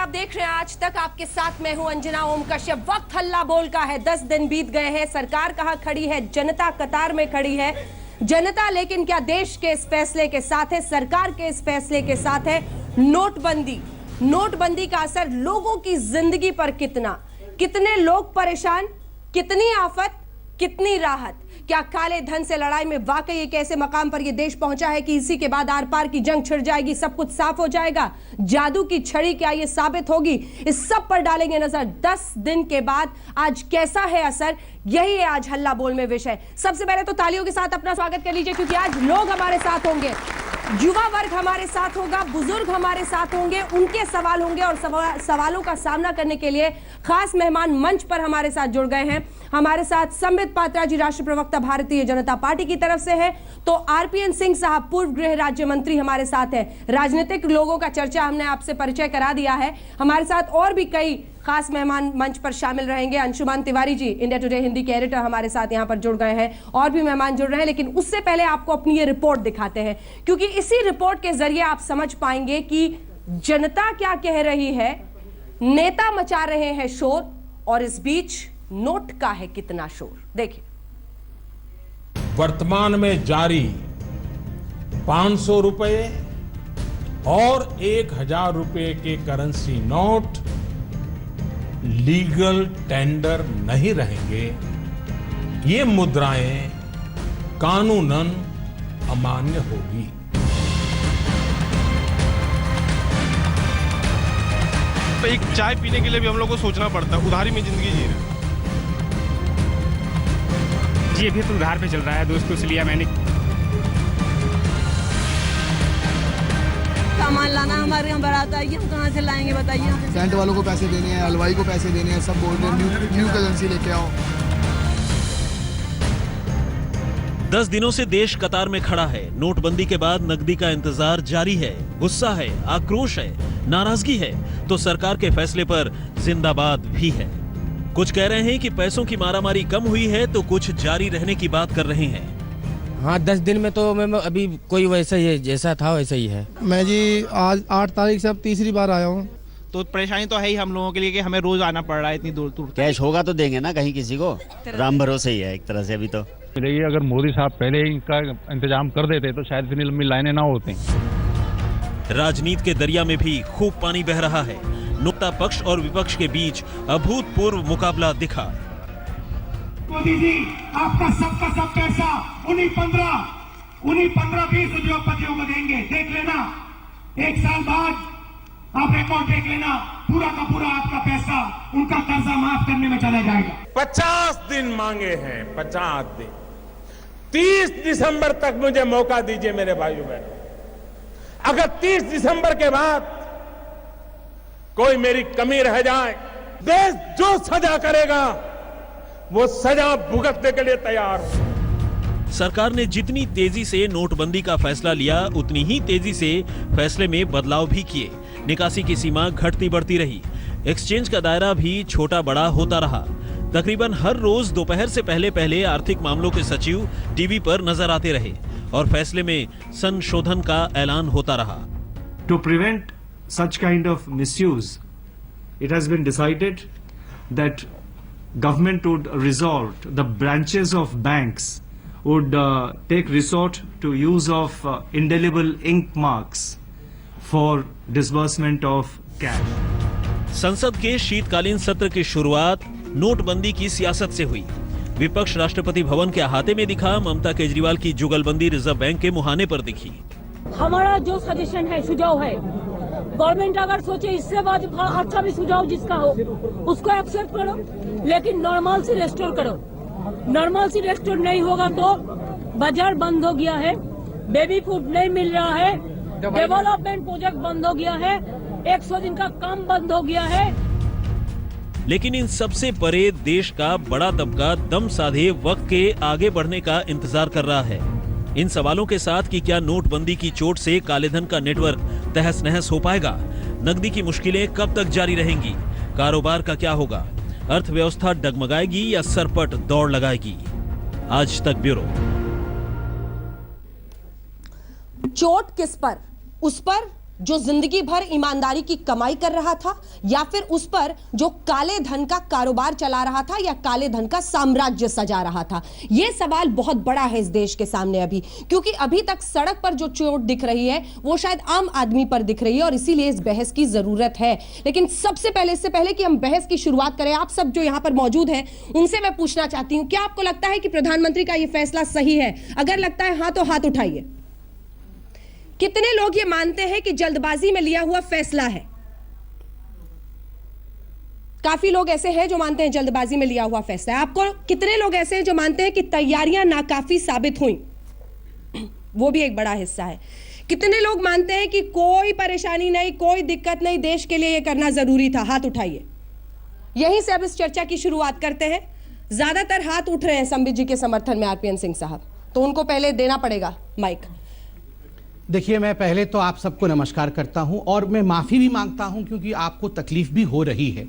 आप देख रहे हैं आज तक, आपके साथ मैं हूं अंजना ओम कश्यप। वक्त हल्ला बोल का है, 10 दिन बीत गए हैं। सरकार कहां खड़ी है? जनता कतार में खड़ी है। जनता लेकिन क्या देश के इस फैसले के साथ है? सरकार के इस फैसले के साथ है? नोटबंदी का असर लोगों की जिंदगी पर कितने लोग परेशान, कितनी आफत, कितनी राहत। क्या काले धन से लड़ाई में वाकई एक ऐसे मकाम पर यह देश पहुंचा है कि इसी के बाद आर पार की जंग छिड़ जाएगी, सब कुछ साफ हो जाएगा? जादू की छड़ी क्या यह साबित होगी? इस सब पर डालेंगे नजर। 10 दिन के बाद आज कैसा है असर, यही है आज हल्ला बोल में विषय। सबसे पहले तो तालियों के साथ अपना स्वागत कर लीजिए, क्योंकि आज लोग हमारे साथ होंगे, युवा वर्ग हमारे साथ होगा, बुजुर्ग हमारे साथ होंगे, उनके सवाल होंगे और सवालों का सामना करने के लिए खास मेहमान मंच पर हमारे साथ जुड़ गए हैं। हमारे साथ संबित पात्रा जी, राष्ट्रीय प्रवक्ता भारतीय जनता पार्टी की तरफ से है, तो आरपीएन सिंह साहब, पूर्व गृह राज्य मंत्री हमारे साथ हैं। राजनीतिक लोगों का चर्चा हमने आपसे परिचय करा दिया है। हमारे साथ और भी कई खास मेहमान मंच पर शामिल रहेंगे। अंशुमान तिवारी जी, इंडिया टुडे हिंदी के एडिटर, हमारे साथ यहां पर जुड़ गए हैं। और भी मेहमान जुड़ रहे हैं, लेकिन उससे पहले आपको अपनी ये रिपोर्ट दिखाते हैं, क्योंकि इसी रिपोर्ट के जरिए आप समझ पाएंगे कि जनता क्या कह रही है, नेता मचा रहे हैं शोर, और इस बीच नोट का है कितना शोर। देखिए, वर्तमान में जारी 500 रुपए और 1000 रुपए के करेंसी नोट लीगल टेंडर नहीं रहेंगे। ये मुद्राएं कानूनन अमान्य होगी। एक चाय पीने के लिए भी हम लोग को सोचना पड़ता है, उधारी में जिंदगी जी रहे हैं। जी अभी तो उधार पे चल रहा है दोस्तों, इसलिए मैंने सामान लाना हमारे यहाँ बारात आई है, हम कहाँ से लाएंगे बताइए? टेंट वालों को पैसे देने हैं, हलवाई को पैसे देने हैं, सब बोल रहे हैं न्यू करेंसी लेके आओ। 10 दिनों से देश कतार में खड़ा है। नोटबंदी के बाद नकदी का इंतजार जारी है। गुस्सा है, आक्रोश है, नाराजगी है, तो सरकार के फैसले पर जिंदाबाद भी है। कुछ कह रहे हैं कि पैसों की मारामारी कम हुई है, तो कुछ जारी रहने की बात कर रहे हैं। हाँ, 10 दिन में तो मैं अभी कोई वैसा ही है, जैसा था वैसा ही है। मैं जी आज 8 तारीख से अब तीसरी बार आया हूँ। तो परेशानी तो है ही हम लोगों के लिए कि हमें रोज आना पड़ रहा है इतनी दूर दूर। कैश होगा तो देंगे ना कहीं किसी को, राम भरोसे ही है एक तरह से अभी तो। देखिए, अगर मोदी साहब पहले ही इनका इंतजाम कर देते तो शायद इतनी लंबी लाइनें ना होती। राजनीति के दरिया में भी खूब पानी बह रहा है। नुक्ता पक्ष और विपक्ष के बीच अभूतपूर्व मुकाबला दिखा। मोदी जी, आपका सबका सब पैसा उन्हीं 15-20 उद्योगपतियों को देंगे। देख लेना, 1 साल बाद आप रिकॉर्ड देख लेना, पूरा का पूरा आपका पैसा उनका कर्जा माफ करने में चला जाएगा। 50 दिन मांगे हैं, 50 दिन। 30 दिसंबर तक मुझे मौका दीजिए मेरे भाइयों बहनों। अगर 30 दिसंबर के बाद कोई मेरी कमी रह जाए, देश जो सजा करेगा वो सजा भुगतने के लिए तैयार हो। सरकार ने जितनी तेजी से नोटबंदी का फैसला लिया, उतनी ही तेजी से फैसले में बदलाव भी किए। निकासी की सीमा घटती बढ़ती रही, एक्सचेंज का दायरा भी छोटा बड़ा होता रहा। तकरीबन हर रोज दोपहर से पहले आर्थिक मामलों के सचिव टीवी पर नजर आते रहे और फैसले में संशोधन का ऐलान होता रहा। To prevent such kind of misuse, it has been decided that government would resort, the branches of banks would take resort to use of indelible ink marks for disbursement of cash. संसद के शीतकालीन सत्र की शुरुआत नोटबंदी की सियासत से हुई। विपक्ष राष्ट्रपति भवन के अहाते में दिखा। ममता केजरीवाल की जुगलबंदी रिजर्व बैंक के मुहाने पर दिखी। हमारा जो सजेशन है, सुझाव है, गवर्नमेंट अगर सोचे इससे बाद अच्छा भी सुझाव जिसका हो उसको एक्सेप्ट करो, लेकिन नॉर्मल से रेस्टोर करो। नॉर्मल से रेस्टोर नहीं होगा तो बाजार बंद हो गया है, बेबी फूड नहीं मिल रहा है, डेवलपमेंट प्रोजेक्ट बंद हो गया है, 100 दिन का काम बंद हो गया है। लेकिन इन सबसे परे देश का बड़ा तबका दम साधे वक्त के आगे बढ़ने का इंतजार कर रहा है। इन सवालों के साथ कि क्या नोटबंदी की चोट से कालेधन का नेटवर्क तहस नहस हो पाएगा, नकदी की मुश्किलें कब तक जारी रहेंगी, कारोबार का क्या होगा, अर्थव्यवस्था डगमगाएगी या सरपट दौड़ लगाएगी। आज तक ब्यूरो। चोट किस पर? उस पर जो जिंदगी भर ईमानदारी की कमाई कर रहा था, या फिर उस पर जो काले धन का कारोबार चला रहा था या काले धन का साम्राज्य सजा रहा था? यह सवाल बहुत बड़ा है इस देश के सामने अभी, क्योंकि अभी तक सड़क पर जो चोट दिख रही है वो शायद आम आदमी पर दिख रही है और इसीलिए इस बहस की जरूरत है। लेकिन सबसे पहले, इससे पहले कि हम बहस की शुरुआत करें, आप सब जो यहां पर मौजूद हैं उनसे मैं पूछना चाहती हूं, क्या आपको लगता है कि प्रधानमंत्री का यह फैसला सही है? अगर लगता है हां तो हाथ उठाइए। कितने लोग ये मानते हैं कि जल्दबाजी में लिया हुआ फैसला है? काफी लोग ऐसे हैं जो मानते हैं जल्दबाजी में लिया हुआ फैसला है। आपको कितने लोग ऐसे हैं जो मानते हैं कि तैयारियां नाकाफी साबित हुई? वो भी एक बड़ा हिस्सा है। कितने लोग मानते हैं कि कोई परेशानी नहीं, कोई दिक्कत नहीं, देश के लिए यह करना जरूरी था? हाथ उठाइए। यहीं से अब इस चर्चा की शुरुआत करते हैं। ज्यादातर हाथ उठ रहे हैं संबित जी के समर्थन में, आरपीएन सिंह साहब, तो उनको पहले देना पड़ेगा माइक। देखिए, मैं पहले तो आप सबको नमस्कार करता हूं और मैं माफ़ी भी मांगता हूं क्योंकि आपको तकलीफ भी हो रही है।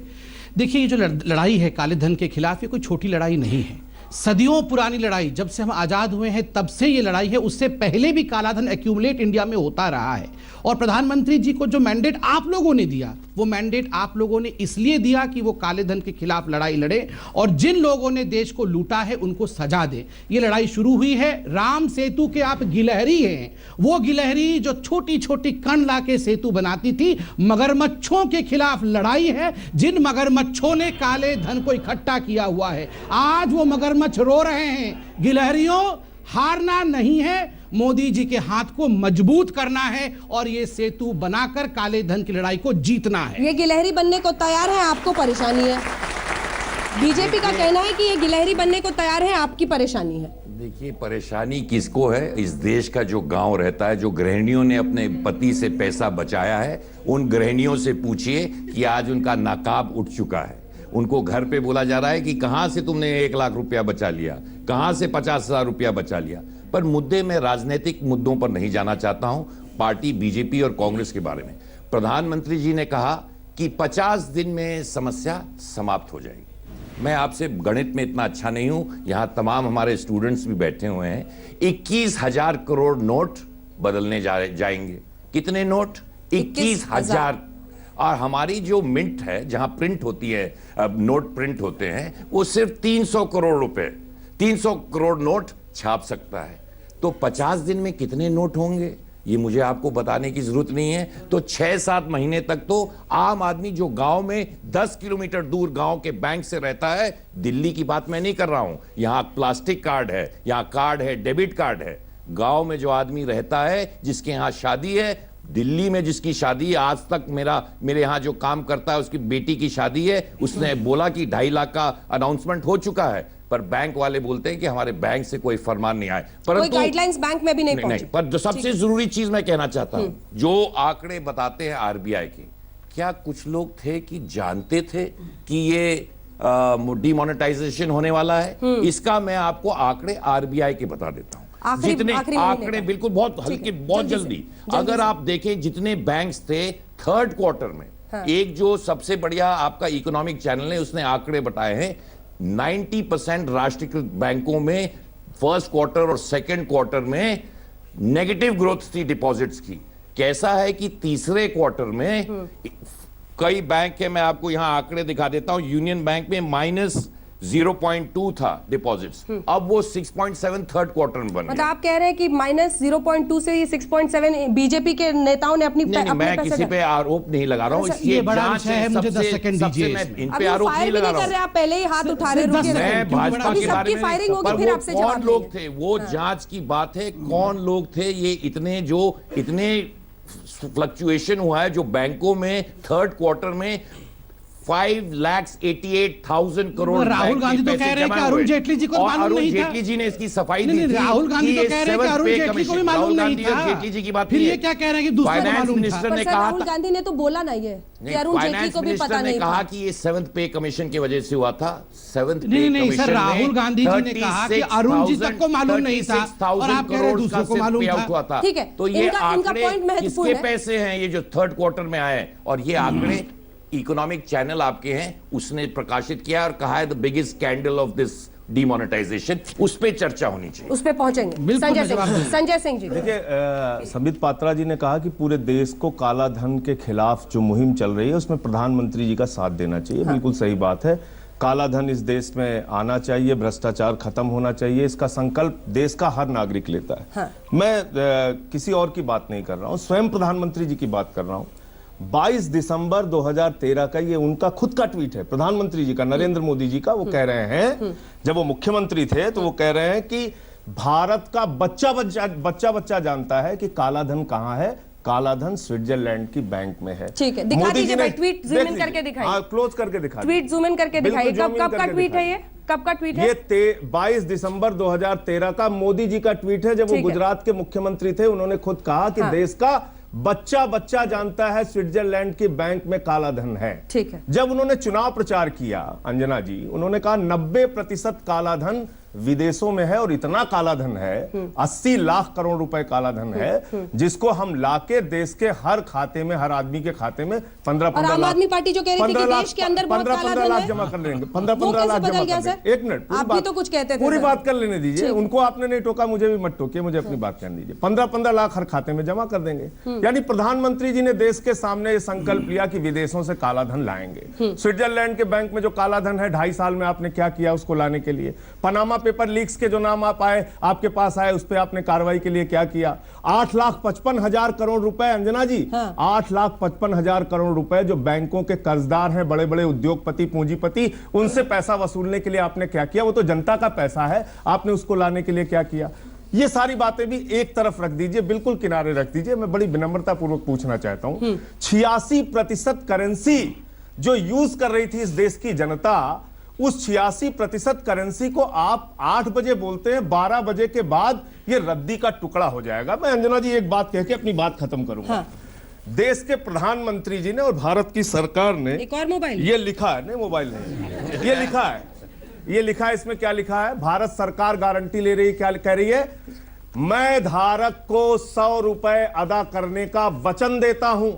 देखिए, ये जो लड़ाई है काले धन के खिलाफ, ये कोई छोटी लड़ाई नहीं है। सदियों पुरानी लड़ाई, जब से हम आज़ाद हुए हैं तब से ये लड़ाई है। उससे पहले भी काला धन एक्यूमुलेट इंडिया में होता रहा है। और प्रधानमंत्री जी को जो मैंडेट आप लोगों ने दिया, वो मैंडेट आप लोगों ने इसलिए दिया कि वो काले धन के खिलाफ लड़ाई लड़े और जिन लोगों ने देश को लूटा है उनको सजा दे। ये लड़ाई शुरू हुई है राम सेतु के आप गिलहरी हैं, वो गिलहरी जो छोटी छोटी कण ला के सेतु बनाती थी। मगरमच्छों के खिलाफ लड़ाई है, जिन मगरमच्छों ने काले धन को इकट्ठा किया हुआ है। आज वो मगरमच्छ रो रहे हैं। गिलहरियों, हारना नहीं है, मोदी जी के हाथ को मजबूत करना है और ये सेतु बनाकर काले धन की लड़ाई को जीतना है। ये गिलहरी बनने को तैयार है, आपको परेशानी है। बीजेपी का कहना है कि ये गिलहरी बनने को तैयार है, आपकी परेशानी है। देखिए, परेशानी किसको है? इस देश का जो गांव रहता है, जो गृहिणियों ने अपने पति से पैसा बचाया है, उन गृहिणियों से पूछिए कि आज उनका नकाब उठ चुका है। उनको घर पे बोला जा रहा है कि कहां से तुमने 1 लाख रुपया बचा लिया, कहां से 50,000 रुपया बचा लिया। पर मुद्दे में राजनीतिक मुद्दों पर नहीं जाना चाहता हूं, पार्टी बीजेपी और कांग्रेस के बारे में। प्रधानमंत्री जी ने कहा कि 50 दिन में समस्या समाप्त हो जाएगी। मैं आपसे गणित में इतना अच्छा नहीं हूं, यहां तमाम हमारे स्टूडेंट्स भी बैठे हुए हैं। 21,000 करोड़ नोट बदलने जाएंगे। कितने नोट? 21,000। और हमारी जो मिंट है, जहां प्रिंट होती है, नोट प्रिंट होते हैं, वो सिर्फ 300 करोड़ रुपए, 300 करोड़ नोट छाप सकता है। तो 50 दिन में कितने नोट होंगे ये मुझे आपको बताने की जरूरत नहीं है। तो 6-7 महीने तक तो आम आदमी जो गांव में 10 किलोमीटर दूर गांव के बैंक से रहता है, दिल्ली की बात मैं नहीं कर रहा हूं, यहां प्लास्टिक कार्ड है, यहां कार्ड है, डेबिट कार्ड है। गांव में जो आदमी रहता है, जिसके यहां शादी है, दिल्ली में जिसकी शादी, आज तक मेरे यहां जो काम करता है उसकी बेटी की शादी है, उसने बोला कि 2.5 लाख का अनाउंसमेंट हो चुका है, पर बैंक वाले बोलते हैं कि हमारे बैंक से कोई फरमान नहीं आए। कोई गाइडलाइंस बैंक में भी नहीं पहुंची। पर जो सबसे जरूरी चीज मैं कहना चाहता हूं, जो आंकड़े बताते हैं आरबीआई के, क्या कुछ लोग थे कि जानते थे कि ये डिमोनेटाइजेशन होने वाला है? इसका मैं आपको आंकड़े आरबीआई के बता देता हूं। जितने आंकड़े, बिल्कुल बहुत हल्के, बहुत जल्दी। अगर आप देखें जितने बैंक्स थे थर्ड क्वार्टर में, एक जो सबसे बढ़िया आपका इकोनॉमिक चैनल है उसने आंकड़े बताए हैं, 90% राष्ट्रीयकृत बैंकों में फर्स्ट क्वार्टर और सेकंड क्वार्टर में नेगेटिव ग्रोथ थी डिपॉजिट्स की। कैसा है कि तीसरे क्वार्टर में कई बैंक है, मैं आपको यहां आंकड़े दिखा देता हूं। यूनियन बैंक में -0.2 था डिपॉजिट्स, अब वो 6.7 थर्ड क्वार्टर में बन गया। मतलब आप कह रहे हैं कि -0.2 से 6.7 बीजेपी के नेताओं ने अपनी मैं किसी पे आरोप नहीं लगा रहा हूँ, ये बड़ा विषय है, मुझे 10 सेकंड दीजिए। इन पे आरोप नहीं लगा रहा हूँ, आप पहले ही हाथ उठा रहे हैं। मैं भाजपा के बारे में, फायरिंग होगी, फिर आपसे कौन लोग थे वो जांच की बात है। कौन लोग थे ये इतने फ्लक्चुएशन हुआ है जो बैंकों में थर्ड क्वार्टर में 5,88,000 करोड़। राहुल गांधी तो कह रहे हैं कि अरुण जेटली जी को मालूम नहीं था। जेटली जी ने इसकी सफाई दी थी। राहुल गांधी तो कह रहे हैं कि अरुण जेटली को भी मालूम नहीं था। जेटली जी की बात, फिर ये क्या कह रहे हैं कि दूसरों को मालूम था? ने कहा, राहुल गांधी ने तो बोला ना ये कि अरुण जेटली को भी पता नहीं था। कहा कि ये 7th पे कमीशन की वजह से हुआ था। 7th पे नहीं सर, राहुल गांधी जी ने कहा कि अरुण जी तक को मालूम नहीं था और आप कह रहे हैं दूसरों को मालूम था। ठीक है, तो ये आंकड़े किसके पैसे हैं ये जो थर्ड क्वार्टर में आए? और ये आंकड़े इकोनॉमिक चैनल आपके हैं, उसने प्रकाशित किया और कहा है the biggest scandal of this demonetisation, उस पे चर्चा होनी चाहिए। उस पे पहुंचेंगे। संजय सिंह जी। देखिए, संबित पात्रा जी ने कहा कि पूरे देश को काला धन के खिलाफ जो मुहिम चल रही है उसमें प्रधानमंत्री जी का साथ देना चाहिए। बिल्कुल सही बात है। काला धन इस देश में आना चाहिए, भ्रष्टाचार खत्म होना चाहिए, इसका संकल्प देश का हर नागरिक लेता है। मैं किसी और की बात नहीं कर रहा हूं, स्वयं प्रधानमंत्री जी की बात कर रहा हूं। 22 दिसंबर 2013 का ये उनका खुद का ट्वीट है, प्रधानमंत्री जी का, नरेंद्र मोदी जी का। वो कह रहे हैं, जब वो मुख्यमंत्री थे तो वो कह रहे हैं कि भारत का बच्चा बच्चा जानता है कि काला धन कहां है। काला धन स्विट्जरलैंड की बैंक में है। ठीक है, दिखा दीजिए भाई, ट्वीट जूम इन करके दिखाइए। क्लोज करके दिखाइए, ट्वीट जूम इन करके दिखाइए। कब का ट्वीट है ये? कब का ट्वीट है? ये 22 दिसंबर 2013 का मोदी जी का ट्वीट है, जब वो गुजरात के मुख्यमंत्री थे। उन्होंने खुद कहा कि देश का बच्चा बच्चा जानता है स्विट्जरलैंड की बैंक में काला धन है। ठीक है। जब उन्होंने चुनाव प्रचार किया, अंजना जी, उन्होंने कहा 90% काला धन विदेशों में है और इतना काला धन है, 80 लाख करोड़ रुपए काला धन है, जिसको हम लाके देश के हर खाते में, हर आदमी के खाते में 15-15 आम आदमी पार्टी जो कह रही थी कि देश के अंदर बहुत काला धन लाख है, जमा कर लेंगे। 15-15 लाख जमा कर लेंगे। एक मिनट, आप भी तो कुछ कहते थे, पूरी बात कर लेने दीजिए। उनको आपने नहीं टोका, मुझे भी मत टोकिए, मुझे अपनी बात करने दीजिए। 15-15 लाख हर खाते में जमा कर देंगे। यानी प्रधानमंत्री जी ने देश के सामने ये संकल्प लिया कि विदेशों से काला धन लाएंगे। स्विट्जरलैंड के बैंक में जो काला धन है, 2.5 साल में आपने क्या किया उसको लाने के लिए? पनामा पेपर लीक्स के जो नाम आपके पास आए, उस पे आपने कार्रवाई के लिए क्या किया? 8,55,000 करोड़ रुपए, अंजना जी, 8,55,000 करोड़ रुपए जो बैंकों के कर्जदार हैं, बड़े बड़े उद्योगपति, पूंजीपति, उनसे पैसा वसूलने के लिए आपने क्या किया? वो तो जनता का पैसा है, आपने उसको लाने के लिए क्या किया? ये सारी बातें भी एक तरफ रख दीजिए, बिल्कुल किनारे रख दीजिए। मैं बड़ी विनम्रता पूर्वक पूछना चाहता हूं, 86% करेंसी जो यूज कर रही थी इस देश की जनता, उस 86% करेंसी को आप 8 बजे बोलते हैं, 12 बजे के बाद ये रद्दी का टुकड़ा हो जाएगा। मैं अंजना जी एक बात कह के अपनी बात खत्म करूंगा। देश के प्रधानमंत्री जी ने और भारत की सरकार ने एक और मोबाइल ये लिखा है, नहीं मोबाइल नहीं, ये लिखा है, इसमें क्या लिखा है? भारत सरकार गारंटी ले रही है, क्या कह रही है? मैं धारक को 100 रुपए अदा करने का वचन देता हूं।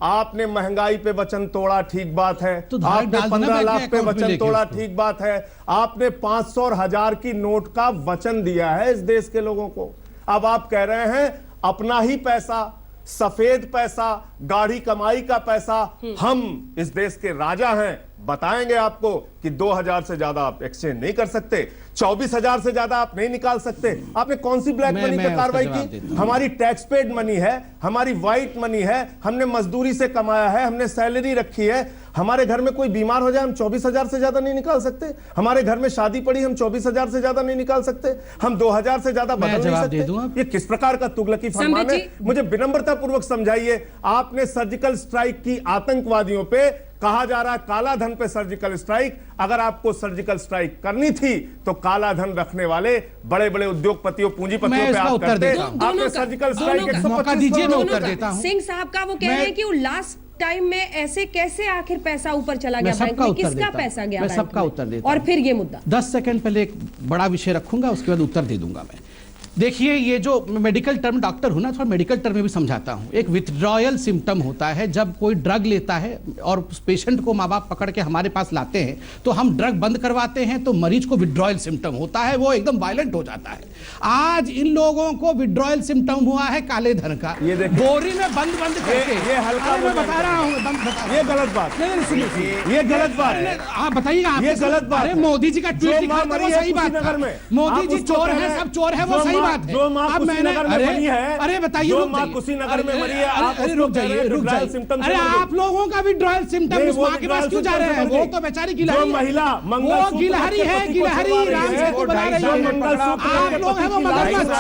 आपने महंगाई पे वचन तोड़ा, ठीक बात है। तो आपने 15 लाख पे वचन तोड़ा, ठीक बात है। आपने 500 और 1000 की नोट का वचन दिया है इस देश के लोगों को। अब आप कह रहे हैं अपना ही पैसा, सफेद पैसा, गाढ़ी कमाई का पैसा, हम इस देश के राजा हैं, बताएंगे आपको कि 2000 से ज्यादा आप एक्सचेंज नहीं कर सकते, 24,000 से ज्यादा आप नहीं निकाल सकते। आपने कौन सी ब्लैक मनी पे कार्रवाई की? हमारी टैक्स पेड मनी है, हमारी व्हाइट मनी है, हमने मजदूरी से कमाया है, हमने सैलरी रखी है। हमारे घर में कोई बीमार हो जाए, हम 24,000 से ज्यादा नहीं निकाल सकते। हमारे घर में शादी पड़ी, हम 24,000 से ज्यादा नहीं निकाल सकते। हम 2000 से ज्यादा बदल नहीं सकते। ये किस प्रकार का तुगलकी फरमान है? मुझे विनम्रता पूर्वक समझाइए। आपने सर्जिकल स्ट्राइक की आतंकवादियों पे, कहा जा रहा है काला धन पे सर्जिकल स्ट्राइक। अगर आपको सर्जिकल स्ट्राइक करनी थी तो काला धन रखने वाले बड़े बड़े उद्योगपतियों, पूंजीपतियों पे आप करते। आपने सर्जिकल स्ट्राइक 125 सिंह साहब का वो कह रहे हैं कि वो लास्ट टाइम में ऐसे कैसे आखिर पैसा ऊपर चला गया बैंक में, किसका पैसा गया? मैं सबका उत्तर देता हूं। और फिर ये मुद्दा 10 सेकंड पहले एक बड़ा विषय रखूंगा, उसके बाद उत्तर दे दूंगा मैं। देखिए, ये जो मेडिकल टर्म, डॉक्टर हूं ना, थोड़ा मेडिकल टर्म में भी समझाता हूं। एक विथड्रॉयल सिम्टम होता है जब कोई ड्रग लेता है और पेशेंट को माँ बाप पकड़ के हमारे पास लाते हैं, तो हम ड्रग बंद करवाते हैं, तो मरीज को विथड्रॉयल सिम्टम होता है, वो एकदम वायलेंट हो जाता है। आज इन लोगों को विथड्रॉयल सिम्टम हुआ है काले धन का, बोरी में बंद करके। ये हल्का मैं बता रहा हूँ, ये गलत बात, ये गलत बात है। आप बताइएगा, ये गलत बात। अरे मोदी जी का ट्वीट लिखा था, वो सही बात था। मोदी जी चोर है, सब चोर है, वो सही बात है। जो मां कुशीनगर में मरी है, अरे बताइए, जो मां कुशीनगर में मरी है, अरे रुक जाइए। अरे आप लोगों का भी ड्रॉयल सिम्टम उस मां के पास क्यों जा रहे हैं? वो तो बेचारी गिलहरी, महिला वो गिलहरी है, गिलहरी राम सेतु बना रही है। आप लोग हैं वो मगरमच्छ,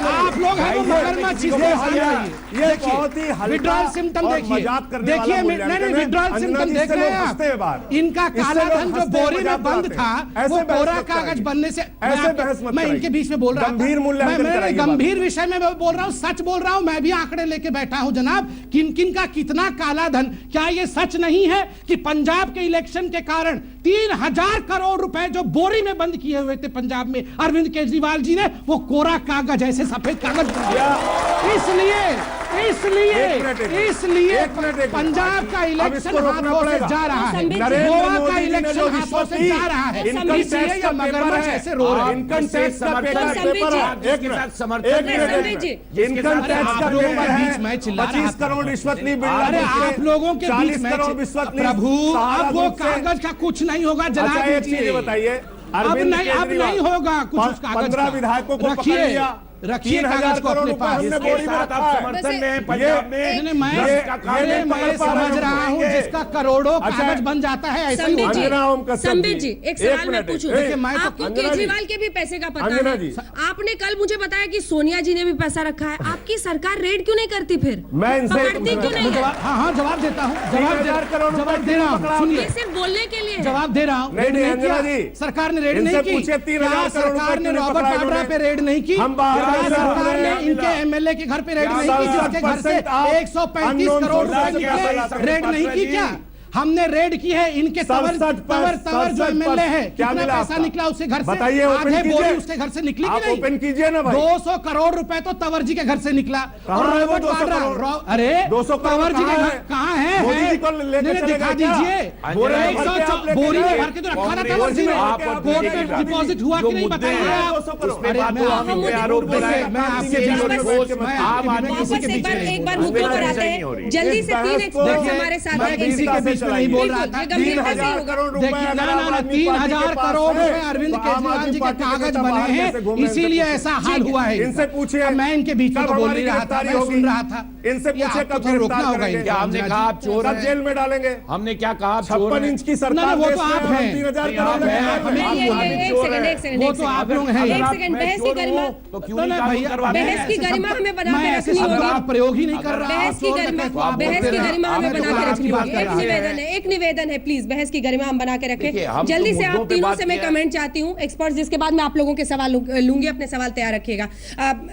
आप लोग हैं वो मगरमच्छ। ये बहुत ही विड्रॉयल सिम्टम देखिए, नहीं विड्रॉयल सिम्टम देख रहे हैं आप। इनका काला धन जो बोरी में बंद था, वो कोरा कागज बनने से, मैं इनके बीच में बोल रहा हूं, मैं गंभीर विषय में बोल रहा हूं, सच बोल रहा हूं। मैं भी आंकड़े लेके बैठा हूं जनाब, किन किन का कितना काला धन। क्या ये सच नहीं है कि पंजाब के इलेक्शन के कारण 3000 करोड़ रुपए जो बोरी में बंद किए हुए थे पंजाब में, अरविंद केजरीवाल जी ने वो कोरा कागज, ऐसे सफेद कागज, इसलिए इसलिए पंजाब का इलेक्शन हाथों से जा रहा है, गोवा का इलेक्शन हाथों से जा रहा है, इसलिए ये मगरमच्छ ऐसे रो रहे हैं। इनकम टैक्स का पेपर बीच में चिल्ला 25 करोड़ रिश्वत नहीं मिल रहा है। अरे आप लोगों के बीच 40 में करोड़ रिश्वत नहीं। प्रभु, अब वो कागज का कुछ नहीं होगा, जला दीजिए। बताइए, अब नहीं होगा कुछ उस कागज 15 विधायकों को पकड़ लिया, रखिए कागज को अपने पास। समर्थन में पंजाब में मैं समझ रहा हूँ जिसका करोड़ों कागज बन जाता है, ऐसा ही संबित जी, एक सवाल मैं पूछूं, आपको केजरीवाल के भी पैसे का पता है। आपने कल मुझे बताया कि सोनिया जी ने भी पैसा रखा है, आपकी सरकार रेड क्यों नहीं करती फिर? मैं इनसे पकड़ती क्यों नहीं? हाँ जवाब देता हूँ, जवाब दे रहा हूँ, सुनिए, सिर्फ बोलने के लिए जवाब दे रहा हूँ। सरकार ने रेड नहीं की, सरकार ने रॉबर्ट वाड्रा पे रेड नहीं की, सरकार ने इनके एमएलए के घर पे रेड नहीं की, जिसके घर से 135 करोड़ रुपए निकले, रेड नहीं की क्या? हमने रेड की है इनके तवर जो एमएलए है, कितना पैसा निकला उसके घर से? आधे बोरी उसके घर से निकली कि नहीं? ओपन कीजिए ना भाई। 200 करोड़ रुपए तो तंवर जी के घर से निकला। और रॉबर्ट वाड्रा, अरे 200 तंवर जी के घर कहाँ है? दिखा दीजिए, बोरी में भर के तो रखा था तंवर जी ने, कोर्ट में डिपॉजिट हुआ कि नहीं बताइए आप। एक बार मुद्दों पर आते हैं, जल्दी से 3 एक्सपर्ट्स हमारे साथ हैं। किसी के बीच में नहीं बोल रहा था। 3,000 करोड़ रुपए, 3,000 करोड़ रुपए अरविंद केजरीवाल जी के कागज बने हैं, इसीलिए ऐसा हाल हुआ है। इनसे पूछिए, मैं इनके बीच में तो बोल नहीं रहा था, मैं सुन रहा था। इनसे पूछे कब रोकना होगा इनको। हमने कहा आप चोर हैं, जेल में डालेंगे। हमने क्या कहा? 56 इंच की सरकार, वो तो आप हैं, 3,000 करोड़, वो तो आप लोग हैं। एक सेकंड, बहस की गरिमा, बहस की गरिमा हमें बना के रखनी होगी। प्रयोग ही नहीं कर रहा, बहस की गरिमा हमें बना के रखनी होगी। एक निवेदन है, प्लीज बहस की गरिमा हम बना के रखें। जल्दी से आप तीनों से मैं कमेंट चाहती हूँ, एक्सपर्ट, जिसके बाद मैं आप लोगों के सवाल लूंगी। अपने सवाल तैयार रखिएगा।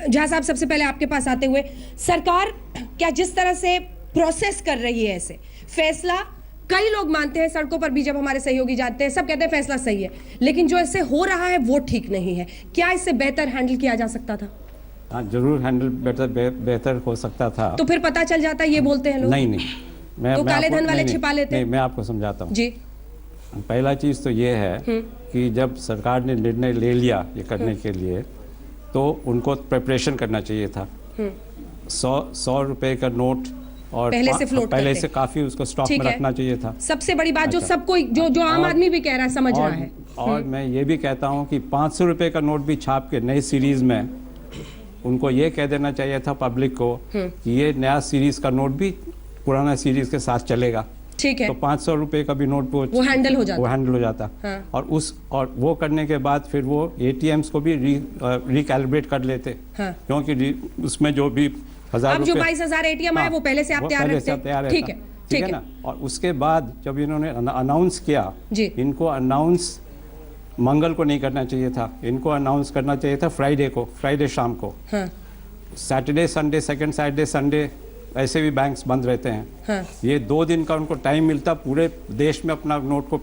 झा साहब, सबसे पहले आपके पास आते हुए, सरकार क्या जिस तरह से प्रोसेस कर रही है ऐसे फैसला, कई लोग मानते हैं, सड़कों पर भी जब हमारे सहयोगी जाते हैं सब कहते हैं फैसला सही है, लेकिन जो ऐसे हो रहा है वो ठीक नहीं है, क्या इससे बेहतर हैंडल किया जा सकता था? हाँ, जरूर हैंडल बेहतर हो सकता था। तो फिर पता चल जाता, ये बोलते हैं लोग। नहीं, तो काले धन वाले छिपा लेते हैं। मैं आपको समझाता हूँ जी। पहला चीज तो ये है कि जब सरकार ने निर्णय ले लिया ये करने के लिए, तो उनको प्रिपरेशन करना चाहिए था। 100 रुपए का नोट और पहले से काफी उसको स्टॉक में रखना चाहिए था। सबसे बड़ी बात जो सबको, जो आम आदमी भी कह रहा है, समझ रहा है। और मैं ये भी कहता हूँ कि 500 रुपए का नोट भी छाप के नई सीरीज में उनको ये कह देना चाहिए था पब्लिक को कि ये नया सीरीज का नोट भी पुराना सीरीज के साथ चलेगा। ठीक है। तो 500 रुपए का भी नोट वो हैंडल हो जाता। हाँ। और वो करने के बाद फिर वो ATMs को भी रिकैलिब्रेट कर लेते। हाँ। क्योंकि उसमें जो भी 1000 अब जो 22,000 ATM आए वो पहले से आप तैयार रखते हैं। ठीक है ना। और उसके बाद जब इन्होंने अनाउंस किया, इनको अनाउंस मंगल को नहीं करना चाहिए था, इनको अनाउंस करना चाहिए था फ्राइडे शाम को। Saturday Sunday, second Saturday Sunday ऐसे भी बैंक्स बंद रहते हैं। हाँ। ये 2 दिन का उनको टाइम मिलता पूरे देश में अपना नोट को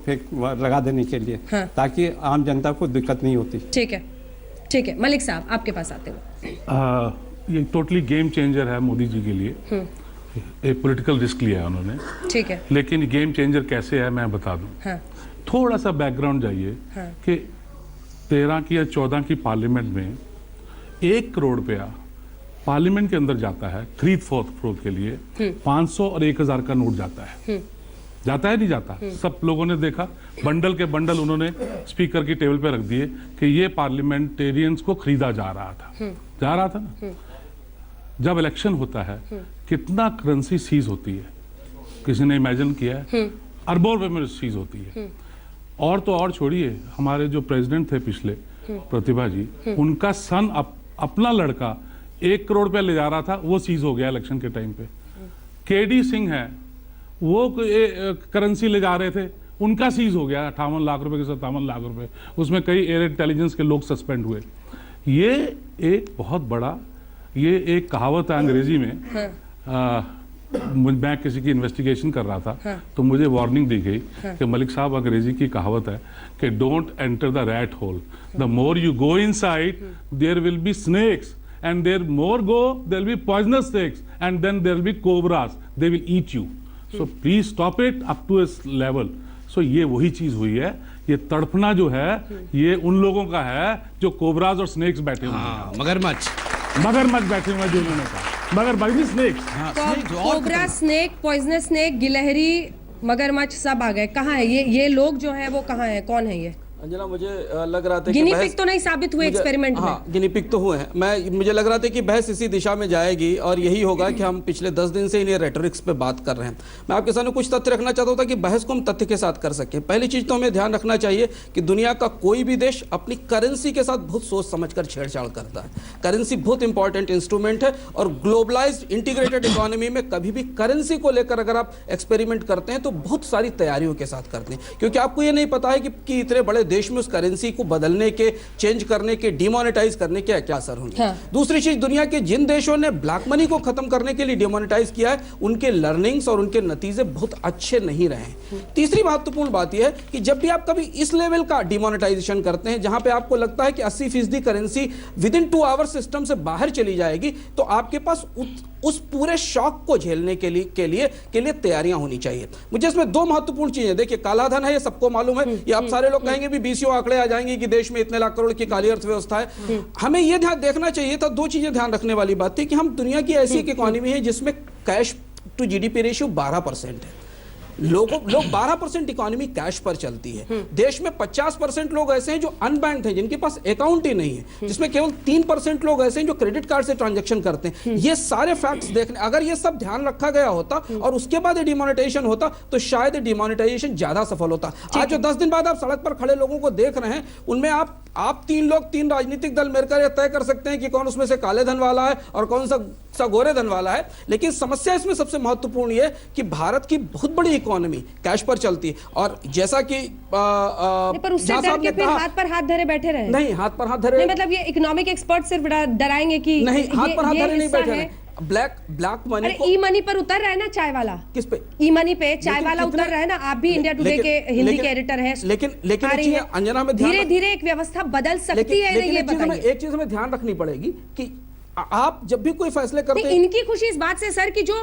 लगा देने के लिए। हाँ। ताकि आम जनता को दिक्कत नहीं होती। ठीक है। मलिक साहब, आपके पास आते हुए। ये टोटली गेम चेंजर है मोदी जी के लिए। एक पॉलिटिकल रिस्क लिया है उन्होंने। ठीक है। लेकिन गेम चेंजर कैसे है मैं बता दूं। हाँ। थोड़ा सा बैकग्राउंड जाइए। हाँ। कि 13 की या 14 की पार्लियामेंट में 1 करोड़ रुपया पार्लियामेंट के अंदर जाता है खरीद फरोख्त के लिए। 500 और 1,000 का नोट जाता है। जाता है नहीं जाता? सब लोगों ने देखा, बंडल के बंडल उन्होंने स्पीकर की टेबल पे रख दिए कि ये पार्लियामेंटेरियंस को खरीदा जा रहा था ना। जब इलेक्शन होता है कितना करेंसी सीज होती है, किसी ने इमेजिन किया है? अरबों रुपए में सीज होती है। और तो और छोड़िए, हमारे जो प्रेसिडेंट थे पिछले, प्रतिभा जी, उनका सन अपना लड़का 1 करोड़ रुपया ले जा रहा था, वो सीज हो गया इलेक्शन के टाइम पे। KD सिंह है, वो करेंसी ले जा रहे थे, उनका सीज हो गया 58 लाख रुपए के 57 लाख रुपए। उसमें कई एयर इंटेलिजेंस के लोग सस्पेंड हुए। ये एक बहुत बड़ा, ये एक कहावत है अंग्रेजी में। मैं किसी की इन्वेस्टिगेशन कर रहा था। हाँ। तो मुझे वार्निंग दी गई कि मलिक साहब, अंग्रेजी की कहावत है कि don't enter the rat hole, the more you go inside there will be snakes and there more go, there will be poisonous snakes, and then there will be cobras. They will eat you. So please stop it up to a level. So ये वही चीज हुई है. ये तड़पना जो है ये उन लोगों का है जो कोबराज और स्नेक्स बैठे हुए हैं. मगरमच्छ बैठे हुए हैं जो उन्होंने कहा. मगर by snakes. Cobra snake, poisonous snake, गिलहरी, मगरमच्छ सब आ गए. कहाँ है ये लोग जो है वो कहाँ है? कौन है ये? अंजना, मुझे लग रहा था गिनी पिग तो नहीं साबित हुए एक्सपेरिमेंट में. हाँ, गिनी पिग तो हुए हैं. मुझे लग रहा था कि बहस इसी दिशा में जाएगी और यही होगा कि हम पिछले 10 दिन से इन्हें रेटोरिक्स पे बात कर रहे हैं. मैं आपके सामने कुछ तथ्य रखना चाहता हूं कि बहस को हम तथ्य के साथ कर सकें. पहली चीज तो हमें ध्यान रखना चाहिए कि दुनिया का कोई भी देश अपनी करेंसी के साथ बहुत सोच समझकर छेड़छाड़ करता है. करेंसी बहुत इंपॉर्टेंट इंस्ट्रूमेंट है और ग्लोबलाइज्ड इंटीग्रेटेड इकोनॉमी में कभी भी करेंसी को लेकर अगर आप एक्सपेरिमेंट करते हैं तो बहुत सारी तैयारियों के साथ करते हैं, क्योंकि आपको ये नहीं पता है कि इतने बड़े देश में उस करेंसी को बदलने के, चेंज करने के, डिमोनेटाइज करने के क्या असर होंगे. दूसरी चीज, दुनिया के जिन देशों ने ब्लैक मनी को खत्म करने के लिए डिमोनेटाइज किया है उनके लर्निंग्स और उनके नतीजे बहुत अच्छे नहीं रहे. तीसरी महत्वपूर्ण बात यह है कि जब भी आप कभी इस लेवल का डिमोनेटाइजेशन करते हैं जहां पे आपको लगता है कि 80% currency within 2 our system से बाहर चली जाएगी, तो आपके पास उस पूरे शॉक को झेलने के लिए तैयारियां होनी चाहिए. मुझे इसमें 2 महत्वपूर्ण चीजें, देखिए काला धन है, ये सबको मालूम है. ये आप सारे लोग कहेंगे भी बीसीओ आंकड़े आ जाएंगे कि देश में इतने लाख करोड़ की काली अर्थव्यवस्था है. हमें यह ध्यान देखना चाहिए था. 2 चीजें ध्यान रखने वाली बात थी कि हम दुनिया की ऐसी एक इकोनॉमी है जिसमें कैश टू जीडीपी रेशियो 12% है. लोग 12% इकोनॉमी कैश पर चलती है. देश में 50% लोग ऐसे हैं जो अनबैंक्ड हैं, जिनके पास अकाउंट ही नहीं है, जिसमें केवल 3% लोग ऐसे हैं जो क्रेडिट कार्ड से ट्रांजैक्शन करते हैं. ये सारे फैक्ट्स देखने, अगर ये सब ध्यान रखा गया होता और उसके बाद डिमोनेटाइजेशन होता तो शायद डिमोनेटाइजेशन ज्यादा सफल होता. आज जो 10 दिन बाद आप सड़क पर खड़े लोगों को देख रहे हैं उनमें आप 3 राजनीतिक दल मिलकर यह तय कर सकते हैं कि कौन उसमें से काले धन वाला है और कौन सा गोरे धन वाला है. लेकिन समस्या इसमें सबसे महत्वपूर्ण यह कि भारत की बहुत बड़ी इकोनॉमी कैश पर चलती है और जैसा कि पर उससे डर के फिर हाथ पर हाथ धरे बैठे रहे. नहीं, हाथ पर हाथ धरे नहीं, मतलब ये इकोनॉमिक एक्सपर्ट सिर्फ डराएंगे कि नहीं, हाथ पर हाथ धरे नहीं बैठे रहे. ब्लैक मनी ई मनी पर उतर रहा है ना, चाय वाला. किस पे? ई मनी पे चाय वाला उतर रहा है ना. आप भी इंडिया टुडे के हिंदी के एडिटर हैं. लेकिन अंजना में धीरे धीरे एक व्यवस्था बदल सकती है. एक चीज हमें ध्यान रखनी पड़ेगी कि आप जब भी कोई फैसले करते हैं. इनकी खुशी इस बात से सर कि जो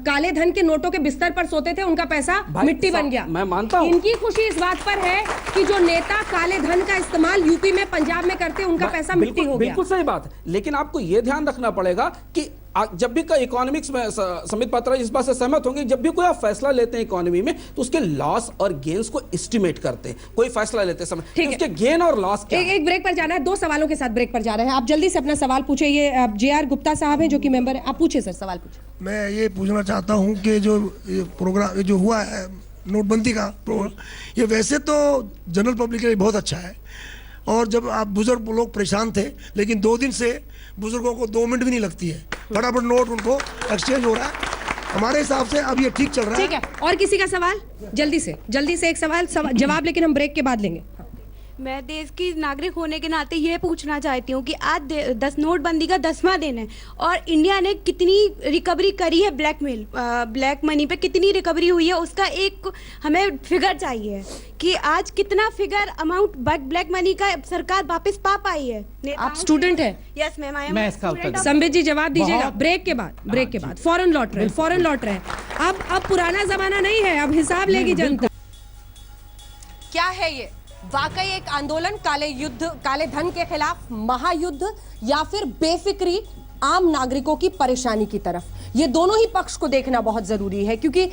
काले धन के नोटों के बिस्तर पर सोते थे उनका पैसा मिट्टी बन गया. मैं मानता हूं. इनकी खुशी इस बात पर है कि जो नेता काले धन का इस्तेमाल यूपी में, पंजाब में करते हैं उनका पैसा मिट्टी हो गया. बिल्कुल सही बात है. लेकिन आपको यह ध्यान रखना पड़ेगा कि जब भी इकोनॉमिक्स में समित पात्रा इस बात से सहमत होंगे, जब भी कोई आप फैसला लेते हैं इकोनॉमी में तो उसके लॉस और गेन्स को एस्टिमेट करते हैं. कोई फैसला लेते समय तो उसके गेन और लॉस क्या है. एक ब्रेक पर जाना है. 2 सवालों के साथ ब्रेक पर जा रहे हैं. आप जल्दी से अपना सवाल पूछे. ये JR गुप्ता साहब हैं जो कि मेंबर है. आप पूछे सर, सवाल पूछे. मैं ये पूछना चाहता हूँ कि जो प्रोग्राम जो हुआ है नोटबंदी का प्रोग्राम, ये वैसे तो जनरल पब्लिक के लिए बहुत अच्छा है और जब आप बुजुर्ग लोग परेशान थे, लेकिन 2 दिन से बुजुर्गों को 2 मिनट भी नहीं लगती है, फटाफट नोट उनको एक्सचेंज हो रहा है. हमारे हिसाब से अब ये ठीक चल रहा है. ठीक है. और किसी का सवाल? जल्दी से एक सवाल जवाब, लेकिन हम ब्रेक के बाद लेंगे. मैं देश की नागरिक होने के नाते ये पूछना चाहती हूँ कि आज 10 नोटबंदी का 10वां दिन है और इंडिया ने कितनी रिकवरी करी है ब्लैक मनी पे, कितनी रिकवरी हुई है, उसका एक हमें फिगर चाहिए कि आज कितना फिगर अमाउंट ब्लैक मनी का सरकार वापस पा पाई है. आप स्टूडेंट हैं? यस मैम, मैं इसका उत्तर. संबित जी जवाब दीजिएगा ब्रेक के बाद. फौरन लौट रहे हैं. अब पुराना जमाना नहीं है, अब हिसाब लेगी जनता. क्या है ये? वाकई एक आंदोलन काले धन के खिलाफ महायुद्ध या फिर बेफिक्री आम नागरिकों की परेशानी की तरफ? ये दोनों ही पक्ष को देखना बहुत जरूरी है, क्योंकि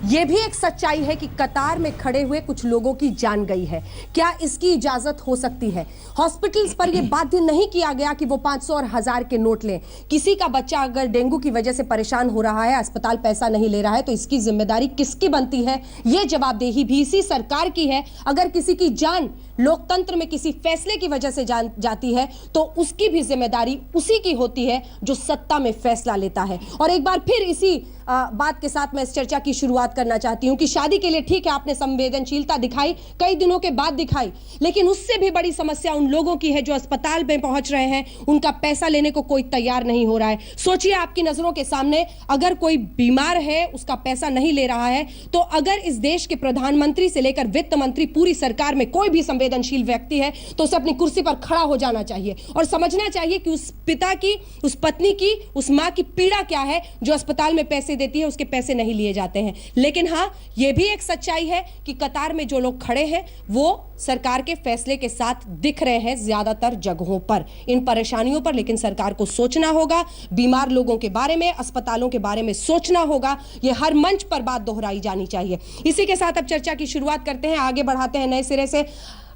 ये भी एक सच्चाई है कि कतार में खड़े हुए कुछ लोगों की जान गई है. क्या इसकी इजाजत हो सकती है? हॉस्पिटल्स पर यह बाध्य नहीं किया गया कि वो 500 और 1000 के नोट लें. किसी का बच्चा अगर डेंगू की वजह से परेशान हो रहा है, अस्पताल पैसा नहीं ले रहा है, तो इसकी जिम्मेदारी किसकी बनती है? ये जवाबदेही भी इसी सरकार की है. अगर किसी की जान लोकतंत्र में किसी फैसले की वजह से जाती है तो उसकी भी जिम्मेदारी उसी की होती है जो सत्ता में फैसला लेता है. और एक बार फिर इसी बात के साथ मैं इस चर्चा की शुरुआत करना चाहती हूं कि शादी के लिए ठीक है आपने संवेदनशीलता दिखाई, कई दिनों के बाद दिखाई, लेकिन उससे भी बड़ी समस्या उन लोगों की है जो अस्पताल में पहुंच रहे हैं, उनका पैसा लेने को कोई तैयार नहीं हो रहा है. सोचिए आपकी नजरों के सामने अगर कोई बीमार है, उसका पैसा नहीं ले रहा है, तो अगर इस देश के प्रधानमंत्री से लेकर वित्त मंत्री, पूरी सरकार में कोई भी संवेदनशील संवेदनशील व्यक्ति है तो उसे अपनी कुर्सी पर खड़ा हो जाना चाहिए और समझना चाहिए कि उस पिता की, उस पत्नी की, उस मां की पीड़ा क्या है जो अस्पताल में पैसे देती है, उसके पैसे नहीं लिए जाते हैं। लेकिन हां, यह भी एक सच्चाई है कि कतार में जो लोग खड़े हैं वो सरकार के फैसले के साथ दिख रहे हैं ज्यादातर जगहों पर, इन परेशानियों पर। लेकिन सरकार को सोचना होगा, बीमार लोगों के बारे में, अस्पतालों के बारे में सोचना होगा। यह हर मंच पर बात दोहराई जानी चाहिए। इसी के साथ अब चर्चा की शुरुआत करते हैं, आगे बढ़ाते हैं नए सिरे से।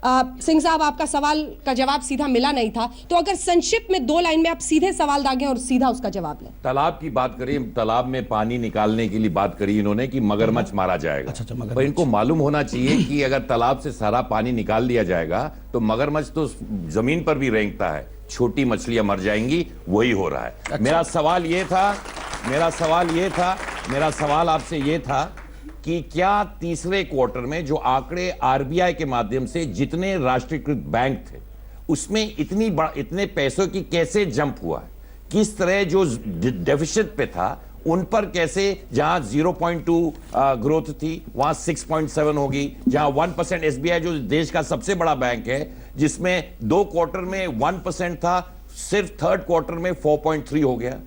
सिंह साहब, आपका सवाल का जवाब सीधा मिला नहीं था, तो अगर संक्षिप्त में 2 लाइन में आप सीधे सवाल दागें और सीधा उसका जवाब लें। तालाब की बात करी, तालाब में पानी निकालने के लिए बात करी इन्होंने कि मगरमच्छ मारा जाएगा। पर इनको मालूम होना चाहिए कि अगर तालाब से सारा पानी निकाल दिया जाएगा तो मगरमच्छ तो जमीन पर भी रेंगता है, छोटी मछलियां मर जाएंगी, वही हो रहा है। मेरा सवाल आपसे ये था कि क्या तीसरे क्वार्टर में जो आंकड़े आरबीआई के माध्यम से जितने राष्ट्रीयकृत बैंक थे उसमें इतने पैसों की कैसे जंप हुआ है, किस तरह जो डेफिसिट पे था उन पर कैसे, जहां 0.2 ग्रोथ थी वहां 6.7 होगी, जहां 1% एसबीआई जो देश का सबसे बड़ा बैंक है जिसमें 2 क्वार्टर में 1% था, सिर्फ 3rd क्वार्टर में 4.3 हो गया।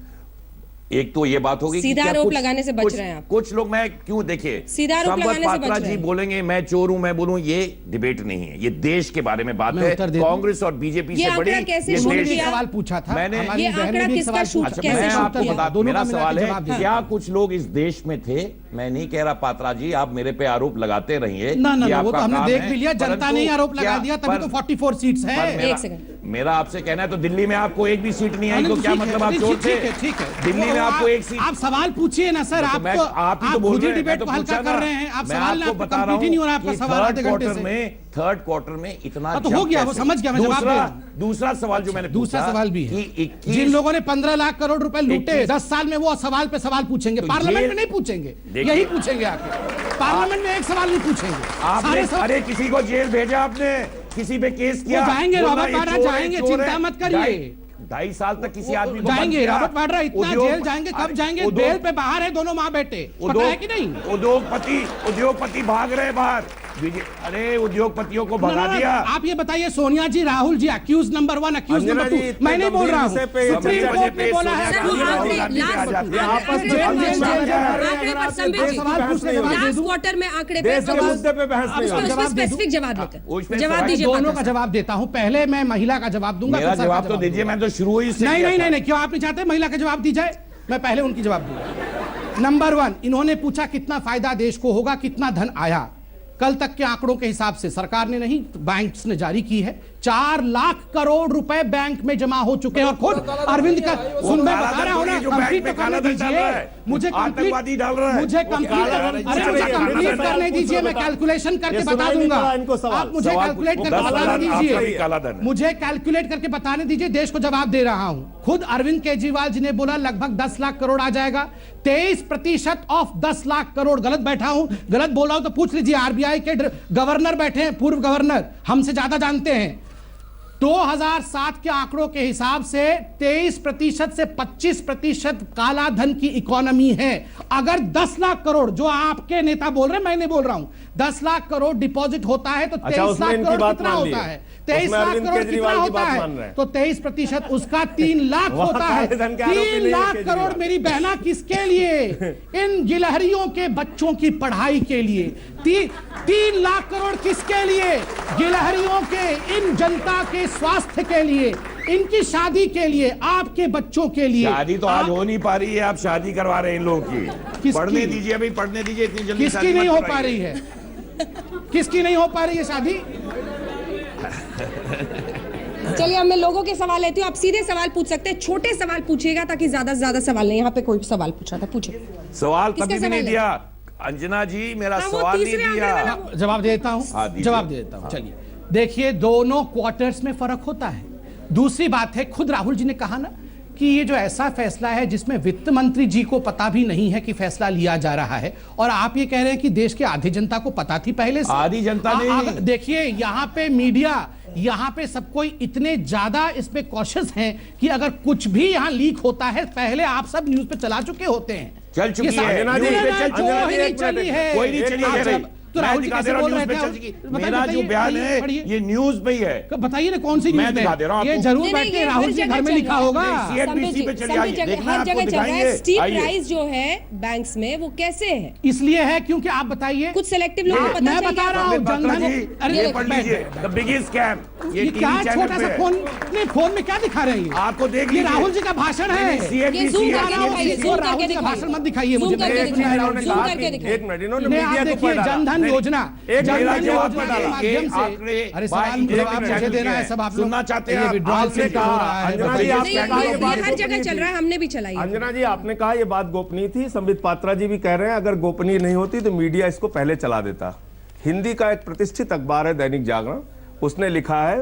एक तो ये बात होगी सीधा आरोप लगाने से बच रहे हैं आप। कुछ लोग, मैं क्यों, देखिए, सीधा आरोप लगाने से बच रहे हैं। बोलेंगे मैं चोर हूं, मैं बोलूं, ये डिबेट नहीं है, ये देश के बारे में बात है। कांग्रेस और बीजेपी से बड़ी सवाल पूछा था मैंने, ये आंकड़ा किसका शूट कैसे शूट किया? मेरा सवाल है, क्या कुछ लोग इस देश में थे, मैं नहीं कह रहा पात्रा जी आप मेरे पे आरोप लगाते रहिए, वो तो हमने देख भी लिया, जनता ने आरोप लगा दिया, तभी तो 44 सीट्स हैं। मेरा आपसे कहना है तो दिल्ली में आपको एक भी सीट नहीं आई तो क्या मतलब आप चोर थे? ठीक है, दिल्ली में आपको एक सीट, आप सवाल पूछिए ना सर, आप ही तो बोल रहे हैं, डिबेट को हल्का कर रहे हैं, आप सवाल आपको कंप्लीट ही नहीं हो रहा, आपका सवाल आधे घंटे से। 3rd क्वार्टर में इतना तो हो गया, वो समझ गया, मैं जवाब दे रहा हूं। दूसरा सवाल जो मैंने दूसरा सवाल भी है, जिन लोगों ने 15 लाख करोड़ रुपए लूटे 10 साल में, वो सवाल पे सवाल पूछेंगे, पार्लियामेंट में नहीं पूछेंगे, यही पूछेंगे आके, पार्लियामेंट में एक सवाल नहीं पूछेंगे। अरे किसी को जेल भेजा आपने, किसी पे केस किया, जाएंगे रॉबर्ट वाड्रा जाएंगे, चिंता मत करिए। 2.5 साल तक किसी आदमी को जाएंगे, रॉबर्ट वाड्रा इतना जेल जाएंगे, कब जाएंगे? बेल पे बाहर है दोनों माँ बेटे, पता है कि नहीं? उद्योगपति भाग रहे बाहर, अरे उद्योगपतियों को भगा दिया। आप ये बताइए, सोनिया जी, Rahul ji, accused number 1, accused number 2, मैं नहीं बोल रहा हूँ, सुप्रीम कोर्ट ने बोला है। लास्ट क्वार्टर में आंकड़े पे स्पेसिफिक जवाब दीजिए। दोनों का जवाब देता हूँ, पहले मैं महिला का जवाब दूंगा। मेरा जवाब तो दीजिए, मैं तो शुरू ही से नहीं, क्यों आप नहीं चाहते महिला का जवाब दी जाए? मैं पहले उनकी जवाब दूंगा। नंबर 1, इन्होंने पूछा कितना फायदा देश को होगा, कितना धन आया। कल तक के आंकड़ों के हिसाब से, सरकार ने नहीं, बैंक्स ने जारी की है, 4 लाख करोड़ रुपए बैंक में जमा हो चुके हैं। और खुद अरविंद का सुन, मैं बता रहा हूं ना, कंप्लीट तो करने दीजिए मुझे, कंप्लीट करने दीजिए, मैं कैलकुलेशन करके बता दूंगा। आप मुझे कैलकुलेट करके बताने दीजिए, मुझे कैलकुलेट करके बताने दीजिए, देश को जवाब दे रहा हूं। खुद अरविंद केजरीवाल जी ने बोला लगभग 10 लाख करोड़ आ जाएगा। 23% ऑफ 10 लाख करोड़। गलत बैठा हूं, गलत बोल रहा हूं तो पूछ लीजिए, आरबीआई के गवर्नर बैठे हैं, पूर्व गवर्नर, हमसे ज्यादा जानते हैं। 2007 के आंकड़ों के हिसाब से 23% से 25% काला धन की इकोनॉमी है। अगर 10 लाख करोड़, जो आपके नेता बोल रहे हैं, मैं नहीं बोल रहा हूं, 10 लाख करोड़ डिपॉजिट होता है तो 23 लाख करोड़ कितना होता है? 23 लाख करोड़ कितना होता है? तो 23% उसका 3 लाख होता है। 3 लाख करोड़ मेरी बहना किसके लिए? इन गिलहरियों के बच्चों की पढ़ाई के लिए। 3 लाख करोड़ किसके लिए? गिलहरियों के, इन जनता के स्वास्थ्य के लिए, इनकी शादी के लिए, आपके बच्चों के लिए। शादी तो आज हो नहीं पा रही है, आप शादी करवा रहे हैं इन लोगों की। पढ़ने दीजिए, अभी पढ़ने दीजिए, इतनी जल्दी किसकी नहीं हो पा रही है? किसकी नहीं हो पा रही है शादी? चलिए, अब मैं लोगों के सवाल लेती हूँ, आप सीधे सवाल पूछ सकते हैं, छोटे सवाल पूछिएगा ताकि ज्यादा से ज्यादा सवाल नहीं। यहाँ पे कोई सवाल पूछा था, पूछे। सवाल कभी भी नहीं दिया अंजना जी, मेरा सवाल नहीं दिया। जवाब देता हूँ, जवाब दे देता हूँ। चलिए, देखिए, दोनों क्वार्टर्स में फर्क होता है। दूसरी बात है, खुद राहुल जी ने कहा ना कि ये जो ऐसा फैसला है जिसमें वित्त मंत्री जी को पता भी नहीं है कि फैसला लिया जा रहा है, और आप ये कह रहे हैं कि देश के आधी जनता को पता थी पहले से। आधी जनता नहीं। देखिए, यहाँ पे मीडिया, यहाँ पे सब कोई इतने ज्यादा इस पे कॉशियस हैं कि अगर कुछ भी यहाँ लीक होता है, पहले आप सब न्यूज पे चला चुके होते हैं। चल चुकी है, कोई नहीं चली है। तो राहुल जी कैसे बोल रहे थे? मेरा जो बयान है ये न्यूज पे ही है। बताइए ना कौन सी न्यूज है? ये जरूर बैठ के राहुल जी घर में लिखा होगा। CNBC पे चलिए, हर जगह चल रहा है। स्टीप प्राइस जो है बैंक्स में वो कैसे है? इसलिए है क्योंकि आप बताइए, कुछ सेलेक्टिव लोगों को पता मैं बता रहा हूँ, ये पढ़ लीजिए, द बिगेस्ट स्कैम। ये क्या छोटा सा फोन में क्या दिखा रहे हैं? आपको देख लीजिए, ये राहुल जी का भाषण है। राहुल जी का भाषण मत दिखाइए मुझे। एक मिनट, इन्होंने मीडिया को देखिए, जनधन योजना, जनधन जवाब के माध्यम से, अरे सवाल मुझे देना है, सब आप सुनना चाहते हैं। विड्रॉल कहा हर जगह चल रहा है, हमने भी चलाई। अंजना जी, आपने कहा ये बात गोपनीय थी। संबित पात्रा जी भी कह रहे हैं अगर गोपनीय नहीं होती तो मीडिया इसको पहले चला देता। हिंदी का एक प्रतिष्ठित अखबार है दैनिक जागरण, उसने लिखा है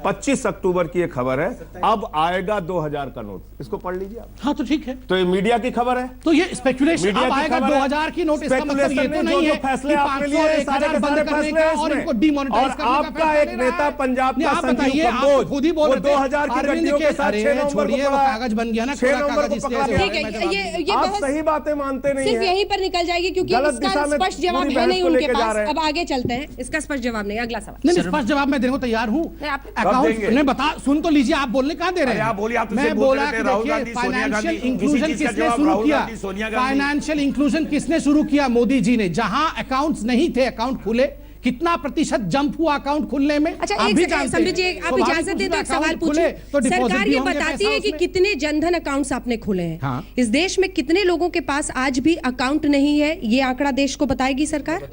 25 अक्टूबर की एक खबर है, अब आएगा 2000 का नोट। इसको पढ़ लीजिए आप। हाँ तो ठीक है, तो ये मीडिया की खबर है, तो ये स्पेकुलेशन अब आएगा 2000 की नोट। इसका मतलब ये तो नहीं है फैसले आपने लिए सारे बंद करने का और इनको डिमोनेटाइज करने का। आपका एक नेता पंजाब का संजीव कंबोज खुद ही बोल रहे थे 2000 की गड्डियों के साथ 6 नवंबर को कागज बन गया ना, 6 नवंबर को पकड़ा गया। आप सही बातें मानते नहीं, सिर्फ यहीं पर निकल जाएगी क्योंकि इसका स्पष्ट जवाब है नहीं उनके पास। अब आगे चलते हैं, इसका स्पष्ट जवाब नहीं। अगला सवाल। नहीं, स्पष्ट जवाब मैं देने को तैयार हूँ। अकाउंट ने बता, सुन तो लीजिए, आप बोलने कहाँ दे रहे हैं? आप बोलिए, आप मैं बोला कि देखिए फाइनेंशियल इंक्लूजन किसने शुरू किया? फाइनेंशियल इंक्लूजन किसने शुरू किया? मोदी जी ने। जहां अकाउंट्स नहीं थे, अकाउंट खुले। कितना प्रतिशत जंप हुआ अकाउंट खुलने में? अच्छा, आप इजाजत दे तो एक सवाल पूछे। सरकार ये बताती है कि कितने जनधन अकाउंट्स आपने खोले हैं। हाँ। इस देश में कितने लोगों के पास आज भी अकाउंट नहीं है? ये आंकड़ा देश को बताएगी सरकार।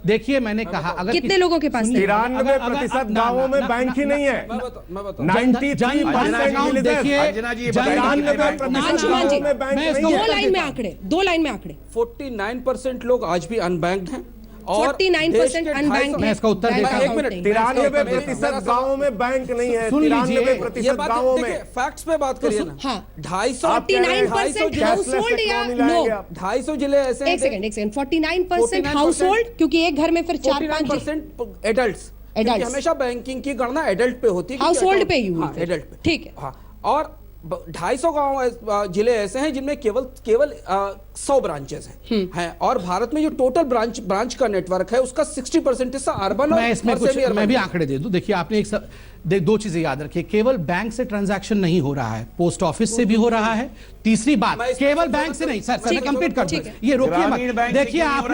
देखिए, मैंने कहा अगर कितने लोगों के पास 93% गांवों में बैंक ही नहीं है। 93% देखिए, 2 लाइन में आंकड़े 49% लोग आज भी अनबैंक्ड हैं। 49% अनबैंक्ड। मैं इसका उत्तर देता हूं। 93% गांवों में बैंक नहीं है। 93% गांवों में। फैक्ट्स पे बात करिए ना। हाँ, 49% हाउसहोल्ड या नो? 250 जिले ऐसे हैं। एक सेकंड 49% हाउसहोल्ड, क्योंकि एक घर में फिर 4-5 एडल्ट्स। हमेशा बैंकिंग की गणना एडल्ट पे होती है, हाउसहोल्ड पे ही हुई। एडल्ट पे, ठीक है। हाँ, और 250 गांव जिले ऐसे हैं जिनमें केवल 100 ब्रांचेस हैं। और भारत में जो टोटल ब्रांच का नेटवर्क है उसका 60% हिस्सा अर्बन और सेमी अर्बन। मैं भी आंकड़े दे दूं। देखिए, आपने दो चीजें याद रखिए। केवल बैंक से ट्रांजैक्शन नहीं हो रहा है, पोस्ट ऑफिस से भी हो रहा है। तीसरी बात, केवल बैंक से नहीं। सर मैं कंप्लीट कर दूं, ये रोकिए मत। देखिए, आप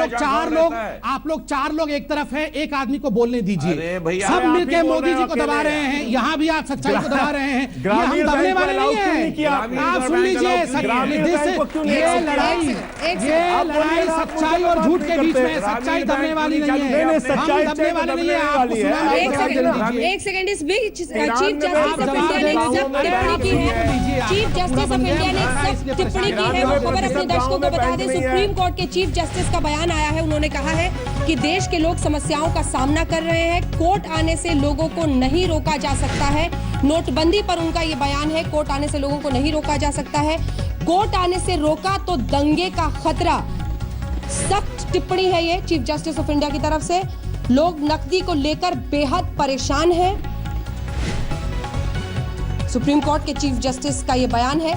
लोग चार लोग एक तरफ है, एक आदमी को बोलने दीजिए। सब मिलकर मोदी जी को दबा रहे हैं। यहाँ भी आप सच्चाई को दबा रहे हैं। ये हम दबने वाले नहीं है। आप सुन लीजिए, ये लड़ाई सच्चाई और झूठ के बीच में। सच्चाई दबने वाली नहीं है, हम दबने वाले नहीं है। एक सेकंड, इस बीच चीफ जस्टिस ऑफ इंडिया ने सब टिप्पणी की है। चीफ जस्टिस ऑफ इंडिया ने सब टिप्पणी की है। वो खबर अपने दर्शकों को बता दें। सुप्रीम कोर्ट के चीफ जस्टिस का बयान आया है। उन्होंने कहा है कि देश के लोग समस्याओं का सामना कर रहे हैं। कोर्ट आने से लोगों को नहीं रोका जा सकता है। नोटबंदी पर उनका ये बयान है, कोर्ट आने से लोगों को नहीं रोका जा सकता है। कोर्ट आने से रोका तो दंगे का खतरा। सख्त टिप्पणी है ये चीफ जस्टिस ऑफ इंडिया की तरफ से। लोग नकदी को लेकर बेहद परेशान हैं। सुप्रीम कोर्ट के चीफ जस्टिस का ये बयान है।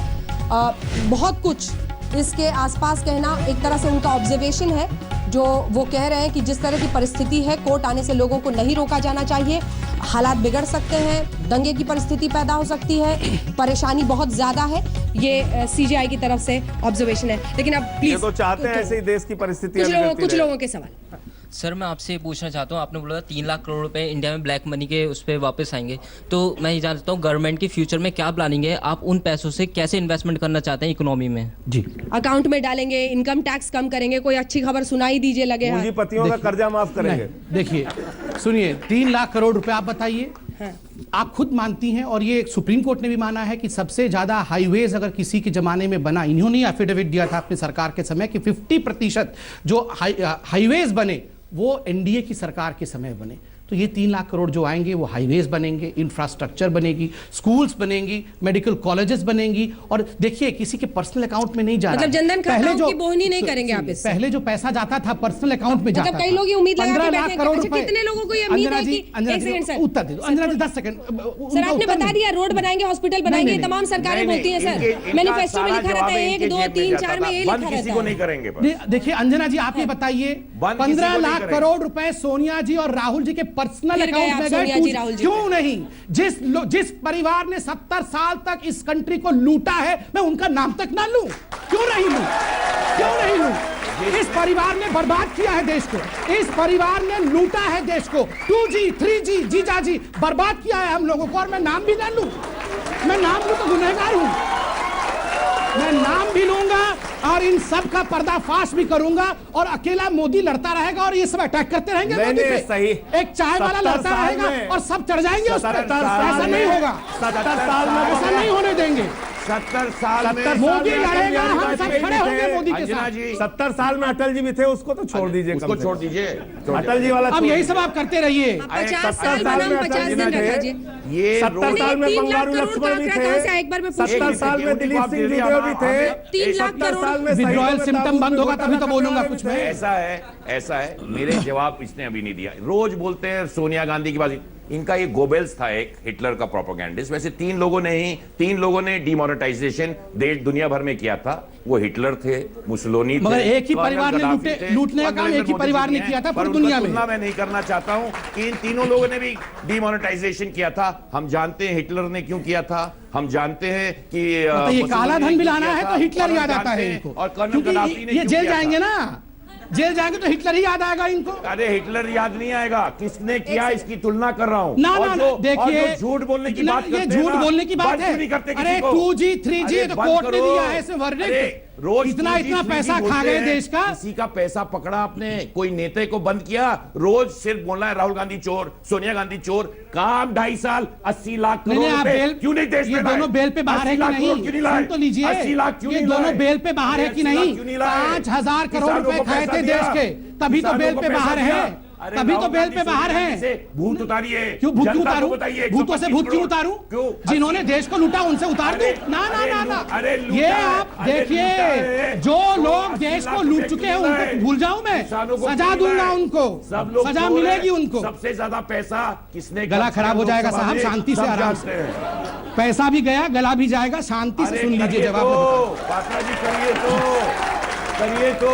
बहुत कुछ इसके आसपास कहना एक तरह से उनका ऑब्जर्वेशन है, जो वो कह रहे हैं कि जिस तरह की परिस्थिति है, कोर्ट आने से लोगों को नहीं रोका जाना चाहिए। हालात बिगड़ सकते हैं, दंगे की परिस्थिति पैदा हो सकती है, परेशानी बहुत ज्यादा है। ये सीजीआई की तरफ से ऑब्जर्वेशन है। लेकिन अब प्लीज, तो चाहते हैं ऐसे ही देश की परिस्थिति। कुछ लोगों के सवाल। सर, मैं आपसे ये पूछना चाहता हूँ, आपने बोला 3 लाख करोड़ रुपए इंडिया में ब्लैक मनी के उस पर वापस आएंगे, तो मैं ये जानता हूँ गवर्नमेंट की फ्यूचर में क्या प्लानिंग है? आप उन पैसों से कैसे इन्वेस्टमेंट करना चाहते हैं इकोनॉमी में? जी, अकाउंट में डालेंगे, इनकम टैक्स कम करेंगे, कोई अच्छी खबर सुनाई दीजिए लगे। पूंजीपतियों का कर्जा माफ करेंगे। देखिए, सुनिए, 3 लाख करोड़ रुपए आप बताइए। आप खुद मानती हैं, और ये सुप्रीम कोर्ट ने भी माना है कि सबसे ज्यादा हाईवेज अगर किसी के जमाने में बना, इन्होंने एफिडेविट दिया था अपनी सरकार के समय कि 50% जो हाईवेज बने वो एनडीए की सरकार के समय बने। तो ये 3 लाख करोड़ जो आएंगे वो हाईवेज बनेंगे, इंफ्रास्ट्रक्चर बनेगी, स्कूल्स बनेंगी, मेडिकल कॉलेजेस बनेंगी। और देखिए किसी के पर्सनल अकाउंट में नहीं जा रहा, मतलब जनधन खाताओं की बोहनी नहीं करेंगे आप इससे। पहले जो पैसा जाता था पर्सनल अकाउंट में जाता था, कई लोग ये उम्मीद लगा के 15 बैठे लाख करोड़ रुपए। कितने लोगों को ये उम्मीद है कि एक सेकंड सर, उत्तर दे दो अंजना जी, 10 सेकंड सर। आपने बता दिया रोड बनाएंगे, हॉस्पिटल बनाएंगे, तमाम सरकारें बोलती हैं सर, मैनिफेस्टो में लिखा रहता है 1 2 3 4 में ये लिखा रहता है। किसी को नहीं करेंगे। देखिए अंजना जी आप ये बताइए, 15 लाख करोड़ रुपए सोनिया जी और राहुल जी के पर्सनल अकाउंट में गए, क्यों नहीं? जिस परिवार ने 70 साल तक इस कंट्री को लूटा है, मैं उनका नाम तक ना लूं? क्यों नहीं लूं? क्यों नहीं लूं? इस परिवार ने बर्बाद किया है देश को, इस परिवार ने लूटा है देश को, 2G 3G जीजा जी बर्बाद किया है हम लोगों को, और मैं नाम भी ना लूं? मैं नाम लूं तो गुनहगार हूं। मैं नाम भी लूंगा और इन सब का पर्दाफाश भी करूंगा, और अकेला मोदी लड़ता रहेगा और ये सब अटैक करते रहेंगे मोदी पे। सही, एक चाय वाला लड़ता रहेगा और सब चढ़ जाएंगे उस पर। ऐसा नहीं होगा, 70 साल में ऐसा नहीं होने देंगे। 70 साल में मोदी लड़ेगा, हम सब खड़े होंगे मोदी के साथ। 70 साल में अटल जी भी थे, उसको तो छोड़ दीजिए, उसको छोड़ दीजिए, अटल जी वाला। अब यही सब आप करते रहिए। 50 साल बनाम 50 दिन रखा जी। ये 70 साल में बंगारू लक्ष्मण भी थे, 70 साल में दिलीप सिंह जूदेव भी थे, 3 लाख 70 साल में विड्रॉयल सिम्टम बंद होगा तभी तो बोलूंगा कुछ मैं। ऐसा है, मेरे जवाब इसने अभी नहीं दिया। रोज बोलते हैं सोनिया गांधी की बात, इनका ये गोबेल्स था एक हिटलर का प्रोपेगेंडिस्ट। वैसे 3 लोगों ने डिमोनेटाइजेशन देश दुनिया भर में किया था। वो हिटलर थे, मुसोलिनी थे, मगर एक ही परिवार ने लूटने का काम एक ही परिवार ने किया था पूरी दुनिया में। मैं नहीं करना चाहता हूं कि इन तीनों लोगों ने भी डिमोनेटाइजेशन किया था। हम जानते हैं हिटलर ने क्यों किया था, हम जानते हैं कि ये काला धन भी लाना है तो हिटलर याद आता है इनको, और कर्नल गद्दाफी ने ये जेल जाएंगे ना, जेल जाएंगे तो हिटलर ही याद आएगा इनको। अरे हिटलर याद नहीं आएगा, किसने किया इसकी तुलना कर रहा हूं। ना देखिए झूठ बोलने की बात ये झूठ बोलने की बात है। अरे 2G 3G तो कोर्ट ने दिया है इसमें वर्डिक्ट। रोज इतना पैसा खा गए देश का। किसी का पैसा पकड़ा आपने, कोई नेता को बंद किया? रोज सिर्फ बोलना है राहुल गांधी चोर, सोनिया गांधी चोर। काम 2.5 साल 80 लाख करोड़ रुपए क्यों नहीं देश में? ये दोनों बेल पे बाहर है कि नहीं? सुन तो लीजिए, 80 लाख क्यों ये दोनों बेल पे बाहर है कि नहीं? 5,000 करोड़ रुपए खाए थे देश के, तभी तो बेल पे बाहर है, तभी तो बेल पे बाहर है। भूत उतारिए। क्यों भूत क्यों उतारूं? भूतों से भूत क्यों उतारूं? जिन्होंने देश को लूटा उनसे उतार दूं? ना ना ना ना, ये आप देखिए, जो लोग देश को लूट चुके हैं उनको भूल जाऊं मैं? सजा दूंगा उनको, सजा मिलेगी उनको। सबसे ज्यादा पैसा किसने? गला खराब हो जाएगा साहब, शांति से आराम से। पैसा भी गया, गला भी जाएगा, शांति से सुन लीजिए जवाब। करिए तो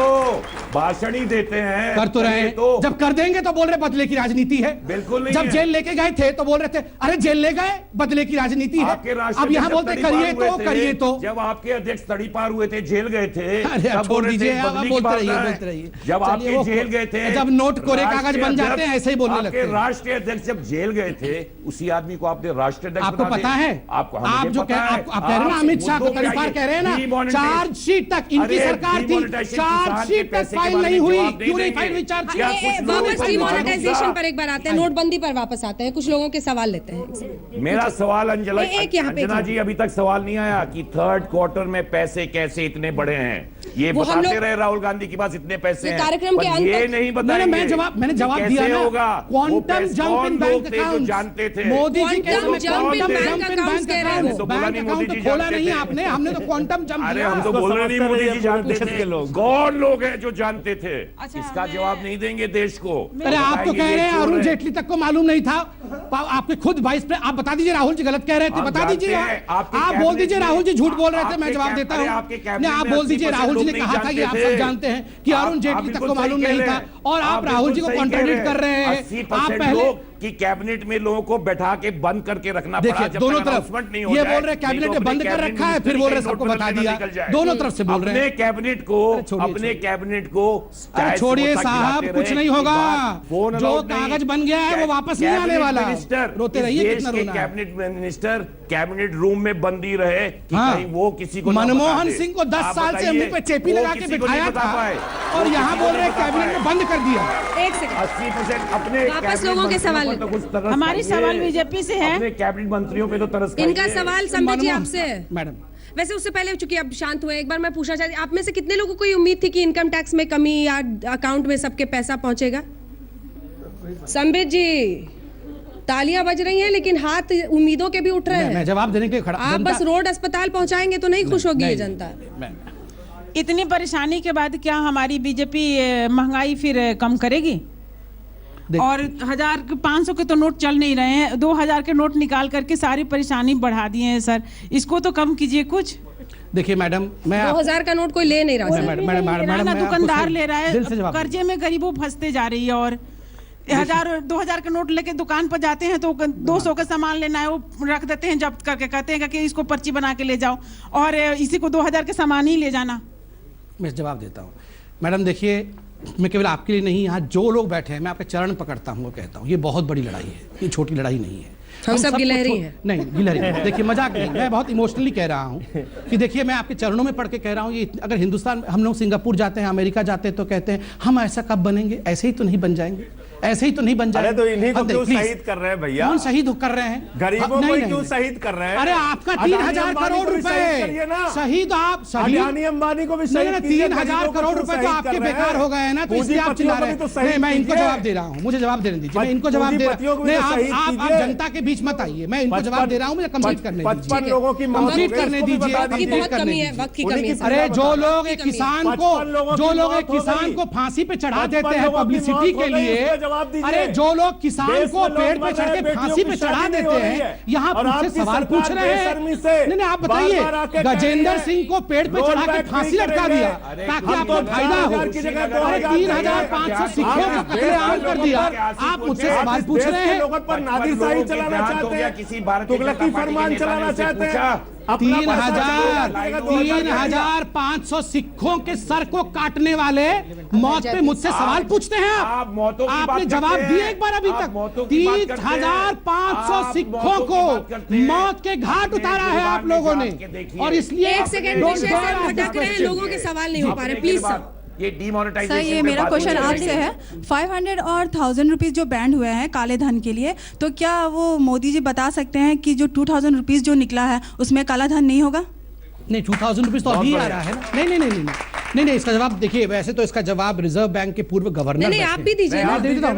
भाषण ही देते हैं, कर तो रहे हैं। तो जब कर देंगे तो बोल रहे बदले की राजनीति है। बिल्कुल नहीं। जब जेल लेके गए थे तो बोल रहे थे अरे जेल ले गए, बदले की राजनीति है। अब यहाँ बोलते करिए तो। जब आपके अध्यक्ष तड़ीपार हुए थे, जेल गए थे, अरे छोड़ दीजिए, बोलते रहिए। जब आपके जेल गए थे, जब नोट कोरे कागज बन जाते हैं ऐसे ही बोलने लगते हैं। राष्ट्रीय अध्यक्ष जब जेल गए थे, उसी आदमी को आपने राष्ट्रीय अध्यक्ष आपको पता है? आप जो कह रहे हैं ना, अमित शाह को तड़ीपार कह रहे हैं ना, चार्जशीट तक इनकी सरकार थी, चार्जशीट तक फाइल नहीं हुई, क्यों नहीं फाइल हुई चार्जशीट? वापस डिमोनेटाइजेशन पर एक बार आते हैं, नोटबंदी पर वापस आते हैं, कुछ लोगों के सवाल लेते हैं। मेरा सवाल अंजना जी अभी तक सवाल नहीं आया कि 3rd क्वार्टर में पैसे कैसे इतने बड़े हैं। ये बताते रहे राहुल गांधी के पास इतने पैसे हैं, कार्यक्रम के अंत ये नहीं बताएंगे। मैंने जवाब दिया ना, होगा quantum jump in bank account जानते थे। Modi ji jump in bank account तो खोला नहीं आपने, हमने तो क्वांटम जंप। अरे हम तो बोल रहे नहीं, मोदी जी जानते थे। कौन लोग हैं जो जानते थे? इसका जवाब नहीं देंगे देश को। अरे आप तो कह रहे हैं अरुण जेटली तक को मालूम नहीं था, आपके खुद वाइस प्रेसिडेंट। आप बता दीजिए राहुल जी गलत कह रहे थे, बता दीजिए। आप बोल दीजिए राहुल जी झूठ बोल रहे थे, मैं जवाब देता हूँ। आप बोल दीजिए राहुल जी ने कहा था कि आप सब जानते हैं कि अरुण जेटली तक को मालूम नहीं था, और आप राहुल जी को कॉन्ट्रडिक्ट कर रहे हैं। आप पहले कि कैबिनेट में लोगों को बैठा के बंद करके रखना पड़ा, जब दोनों तक तरफ अनाउंसमेंट नहीं हो ये जाए। बोल रहे कैबिनेट ने बंद कर रखा है, फिर बोल रहे सबको बता दिया। दोनों तरफ से बोल रहे हैं। अपने कैबिनेट को छोड़िए साहब, कुछ नहीं होगा। जो कागज बन गया है वो वापस नहीं आने वाला। रोते रहिए, कितना रोना है। कैबिनेट मिनिस्टर कैबिनेट रूम में बंदी रहे कि कहीं वो किसी को मनमोहन सिंह को 10 साल से मुंह पे चेपी लगा के बिठाया था, और यहाँ बोल रहे कैबिनेट में बंद कर दिया। 1 सेकंड, 80% अपने वापस लोगों के सवाल तो कुछ तरस हमारी सवाल बीजेपी से है। अपने कैबिनेट मंत्रियों पे तो तरस खाइए। इनका सवाल संबित जी आपसे है मैडम। वैसे उससे पहले, चूंकि अब शांत हुए, एक बार मैं पूछना चाहती, आप में से कितने लोगों को ये उम्मीद थी कि इनकम टैक्स में कमी या अकाउंट में सबके पैसा पहुंचेगा? संबित जी, तालियां बज रही हैं लेकिन हाथ उम्मीदों के भी उठ रहे हैं। मैं जवाब देने के लिए खड़ा। आप बस रोड अस्पताल पहुंचाएंगे तो नहीं खुश होगी ये जनता। इतनी परेशानी के बाद क्या हमारी बीजेपी महंगाई फिर कम करेगी? और 1500 के तो नोट चल नहीं रहे हैं, 2000 के नोट निकाल करके सारी परेशानी बढ़ा दिए हैं सर, इसको तो कम कीजिए कुछ। देखिए मैडम, मैं 2000 का नोट कोई ले नहीं रहा। मैडम दुकानदार ले रहा है, कर्जे में गरीबों फंसते जा रही है। और 2000 के नोट लेके दुकान पर जाते हैं तो 200 का सामान लेना है, वो रख देते हैं जब्त करके, कहते हैं कि इसको पर्ची बना के ले जाओ और इसी को 2000 के सामान ही ले जाना। मैं जवाब देता हूँ मैडम। देखिए, मैं केवल आपके लिए नहीं, यहाँ जो लोग बैठे हैं मैं आपके चरण पकड़ता हूँ, वो कहता हूँ ये बहुत बड़ी लड़ाई है, ये छोटी लड़ाई नहीं है। हम सब गिलहरी हैं। नहीं, गिलहरी नहीं। देखिए मजाक नहीं, मैं बहुत इमोशनली कह रहा हूँ कि देखिए मैं आपके चरणों में पढ़ के कह रहा हूँ, ये अगर हिंदुस्तान, हम लोग सिंगापुर जाते हैं, अमेरिका जाते हैं तो कहते हैं हम ऐसा कब बनेंगे, ऐसे ही तो नहीं बन जाएंगे, ऐसे ही तो नहीं बन जाएंगे। अरे तो इन्हीं को क्यों शहीद कर रहे हैं भैया? कौन शहीद कर रहे हैं? गरीबों को क्यों शहीद कर रहे हैं? अरे आपका 3000 करोड़ रुपए शहीद, आप शहीद अंबानी को भी शहीद 3000 करोड़ रुपए तो आपके बेकार हो गए हैं ना, तो इसलिए आप चिल्ला रहे हैं। मैं इनको जवाब दे रहा हूँ, मुझे जवाब देने दीजिए, मैं इनको जवाब दे रहा हूँ। आप जनता के बीच मत आइए, मैं इनको जवाब दे रहा हूँ, मुझे कंप्लीट करने दीजिए। 55 लोगों की कंप्लीट करने दीजिए। अरे जो लोग एक किसान को फांसी पे चढ़ा देते हैं पब्लिसिटी के लिए, अरे जो लोग किसान को पेड़ पे चढ़ के फांसी पे चढ़ा देते हैं, यहाँ मुझसे सवाल पूछ रहे हैं। नहीं, आप बताइए, गजेंद्र सिंह को पेड़ पे चढ़ा के फांसी लटका दिया ताकि आपको फायदा हो। अरे 3500 सिखों को कत्लेआम कर दिया, आप मुझसे सवाल पूछ रहे हैं। नादिरशाही चलाना चाहते हैं, किसी तुगलकी फरमान चलाना चाहते हैं। 3500 सिखों के सर को काटने वाले मौत पे मुझसे सवाल पूछते हैं। आपने जवाब दिए एक बार अभी तक? 3500 सिखों को मौत के घाट उतारा है आप लोगों ने, और इसलिए एक सेकंड भटक रहे हैं, लोगों के सवाल नहीं हो पा रहे, प्लीज सर। ये डीमोनेटाइजेशन सर, ये मेरा क्वेश्चन आपसे है। 500 और 1000 रुपीज जो बैंड हुए हैं काले धन के लिए, तो क्या वो मोदी जी बता सकते हैं कि जो 2000 रुपीज जो निकला है उसमें काला धन नहीं होगा? नहीं, 2000 रुपीज तो अभी आ रहा है ना। नहीं, इसका जवाब देखिए, वैसे तो इसका जवाब रिजर्व बैंक के पूर्व गवर्नर। नहीं, आप भी दीजिए। मैं दे देता हूँ।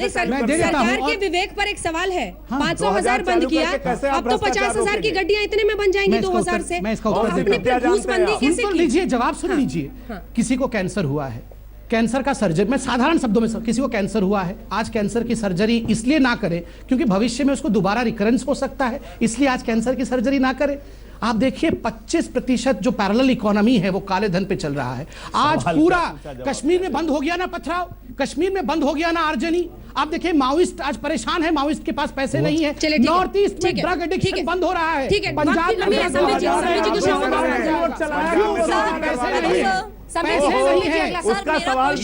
सरकार के विवेक पर एक सवाल है। 500,000 बंद किया, अब तो 50,000 की गड्डियां इतने में बन जाएंगी 2000 से। मैं इसका उत्तर लीजिए, जवाब सुन लीजिए। किसी को कैंसर हुआ है, कैंसर का सर्जरी, मैं साधारण शब्दों में, किसी को कैंसर हुआ है, आज कैंसर की सर्जरी इसलिए ना करें क्योंकि भविष्य में उसको दोबारा रिकरेंस हो सकता है, इसलिए आज कैंसर की सर्जरी ना करें। आप देखिए 25% जो पैरेलल इकोनॉमी है वो काले धन पे चल रहा है। आज पूरा कश्मीर में बंद हो गया ना पथराव, कश्मीर में बंद हो गया ना आर्जनी। आप देखिए माओइस्ट आज परेशान है, माओइस्ट के पास पैसे नहीं है। नॉर्थ ईस्ट में ड्रग एडिक्शन बंद हो रहा है, पंजाब में पैसे नहीं है। उसका सवाल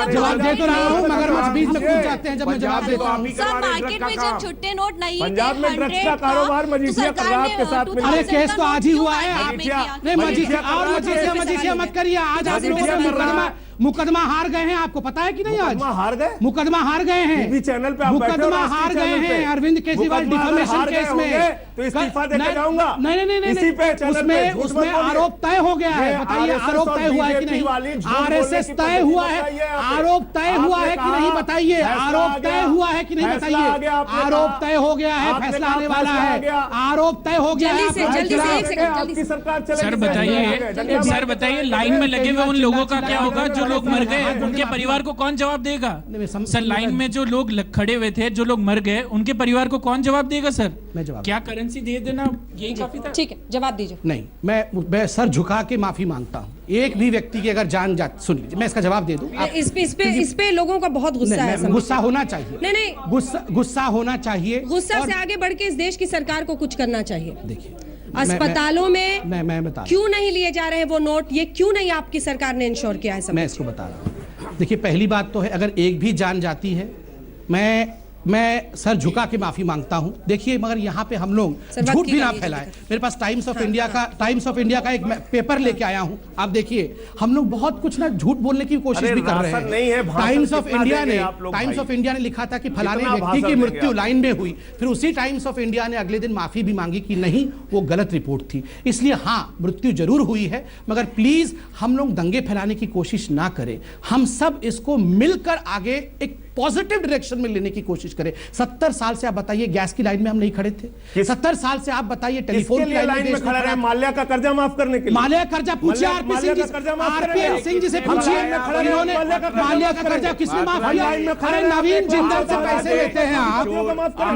जवाब दे तो रहा हूँ, मगरमच्छ बीच में कूद जाते हैं जब मैं जवाब देता हूँ। मार्केट में जब छुट्टे नोट नहीं, पंजाब में ड्रग्स का कारोबार मजीठिया कबाब के साथ में। अरे केस तो आज ही हुआ है। नहीं, मजीठिया मत करिए। आज आप लोगों का मुकदमा हार गए हैं, आपको पता है कि नहीं? आज हार गए, मुकदमा हार गए हैं, टीवी चैनल पे मुकदमा हार गए हैं अरविंद केजरीवाल डिफेमेशन केस में। तो इस्तीफा देके जाऊंगा। नहीं, उसमें आरोप तय हो गया है। बताइए आरोप तय हुआ है कि नहीं? आरएसएस तय हुआ है, आरोप तय हुआ है कि नहीं बताइए? आरोप तय हुआ है कि नहीं बताइए? आरोप तय हो गया है, फैसला आने वाला है, आरोप तय हो गया है। सर बताइए लाइन में लगे हुए उन लोगों का क्या होगा जो लोग मर गए, उनके परिवार को कौन जवाब देगा? सर लाइन में जो लोग खड़े हुए थे, जो लोग मर गए, उनके परिवार को कौन जवाब देगा? सर क्या करेंसी दे देना यही काफी था? ठीक है, जवाब दीजिए। नहीं, मैं सर झुका के माफी मांगता हूँ। एक भी व्यक्ति की अगर जान जा, सुन लीजिए, मैं इसका जवाब दे दूं। इस पे लोगों का बहुत गुस्सा है। गुस्सा होना चाहिए। नहीं, गुस्सा होना चाहिए। गुस्सा से आगे बढ़ के इस देश की सरकार को कुछ करना चाहिए। देखिए अस्पतालों में मैं बता क्यों नहीं लिए जा रहे वो नोट, ये क्यों नहीं आपकी सरकार ने इंश्योर किया है? मैं इसको बता रहा हूँ। देखिए पहली बात तो है, अगर एक भी जान जाती है, मैं मैं सर झुका के माफी मांगता हूं। देखिए मगर यहाँ पे हम लोग झूठ भी ना फैलाएं। मेरे पास टाइम्स ऑफ इंडिया का एक पेपर लेके आया हूं। आप देखिए हम लोग बहुत कुछ ना झूठ बोलने की कोशिश भी कर रहे हैं। टाइम्स ऑफ इंडिया ने लिखा था कि फलाने व्यक्ति की मृत्यु लाइन में हुई, फिर उसी टाइम्स ऑफ इंडिया ने अगले दिन माफी भी मांगी कि नहीं वो गलत रिपोर्ट थी। इसलिए हाँ मृत्यु जरूर हुई है, मगर प्लीज हम लोग दंगे फैलाने की कोशिश ना करें। हम सब इसको मिलकर आगे एक पॉजिटिव डायरेक्शन में लेने की कोशिश करें। 70 साल से आप बताइए गैस की लाइन में हम नहीं खड़े थे। 70 साल से आप बताइए टेलीफोन की लाइन में खड़ा रहे। माल्या का कर्जा माफ करने के लिए। माल्या कर्जा पूछिए आरपी सिंह जी से पूछिए, इन्होंने माल्या का कर्जा किसने माफ किया? अरे नवीन जिंदल से पैसे लेते हैं आप,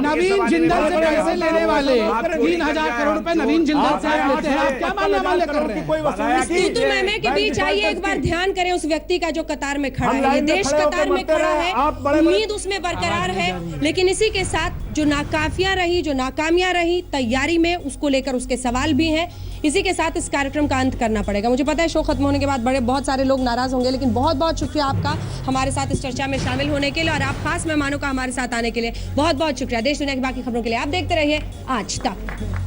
नवीन जिंदल से पैसे लेने वाले 3000 करोड़ रुपए नवीन जिंदल से आप लेते हैं। आप क्या माल्या कर रहे हैं? तू मैं के बीच आइए, एक बार ध्यान करें उस व्यक्ति का जो कतार में खड़ा है। ये देश कतार में खड़ा है, उम्मीद उसमें बरकरार है, लेकिन इसी के साथ जो नाकाफियां रही, जो नाकामियां रही तैयारी में, उसको लेकर उसके सवाल भी हैं। इसी के साथ इस कार्यक्रम का अंत करना पड़ेगा। मुझे पता है शो खत्म होने के बाद बहुत सारे लोग नाराज होंगे, लेकिन बहुत बहुत शुक्रिया आपका हमारे साथ इस चर्चा में शामिल होने के लिए, और आप खास मेहमानों का हमारे साथ आने के लिए बहुत बहुत शुक्रिया। देश दुनिया की बाकी खबरों के लिए आप देखते रहिए आज तक।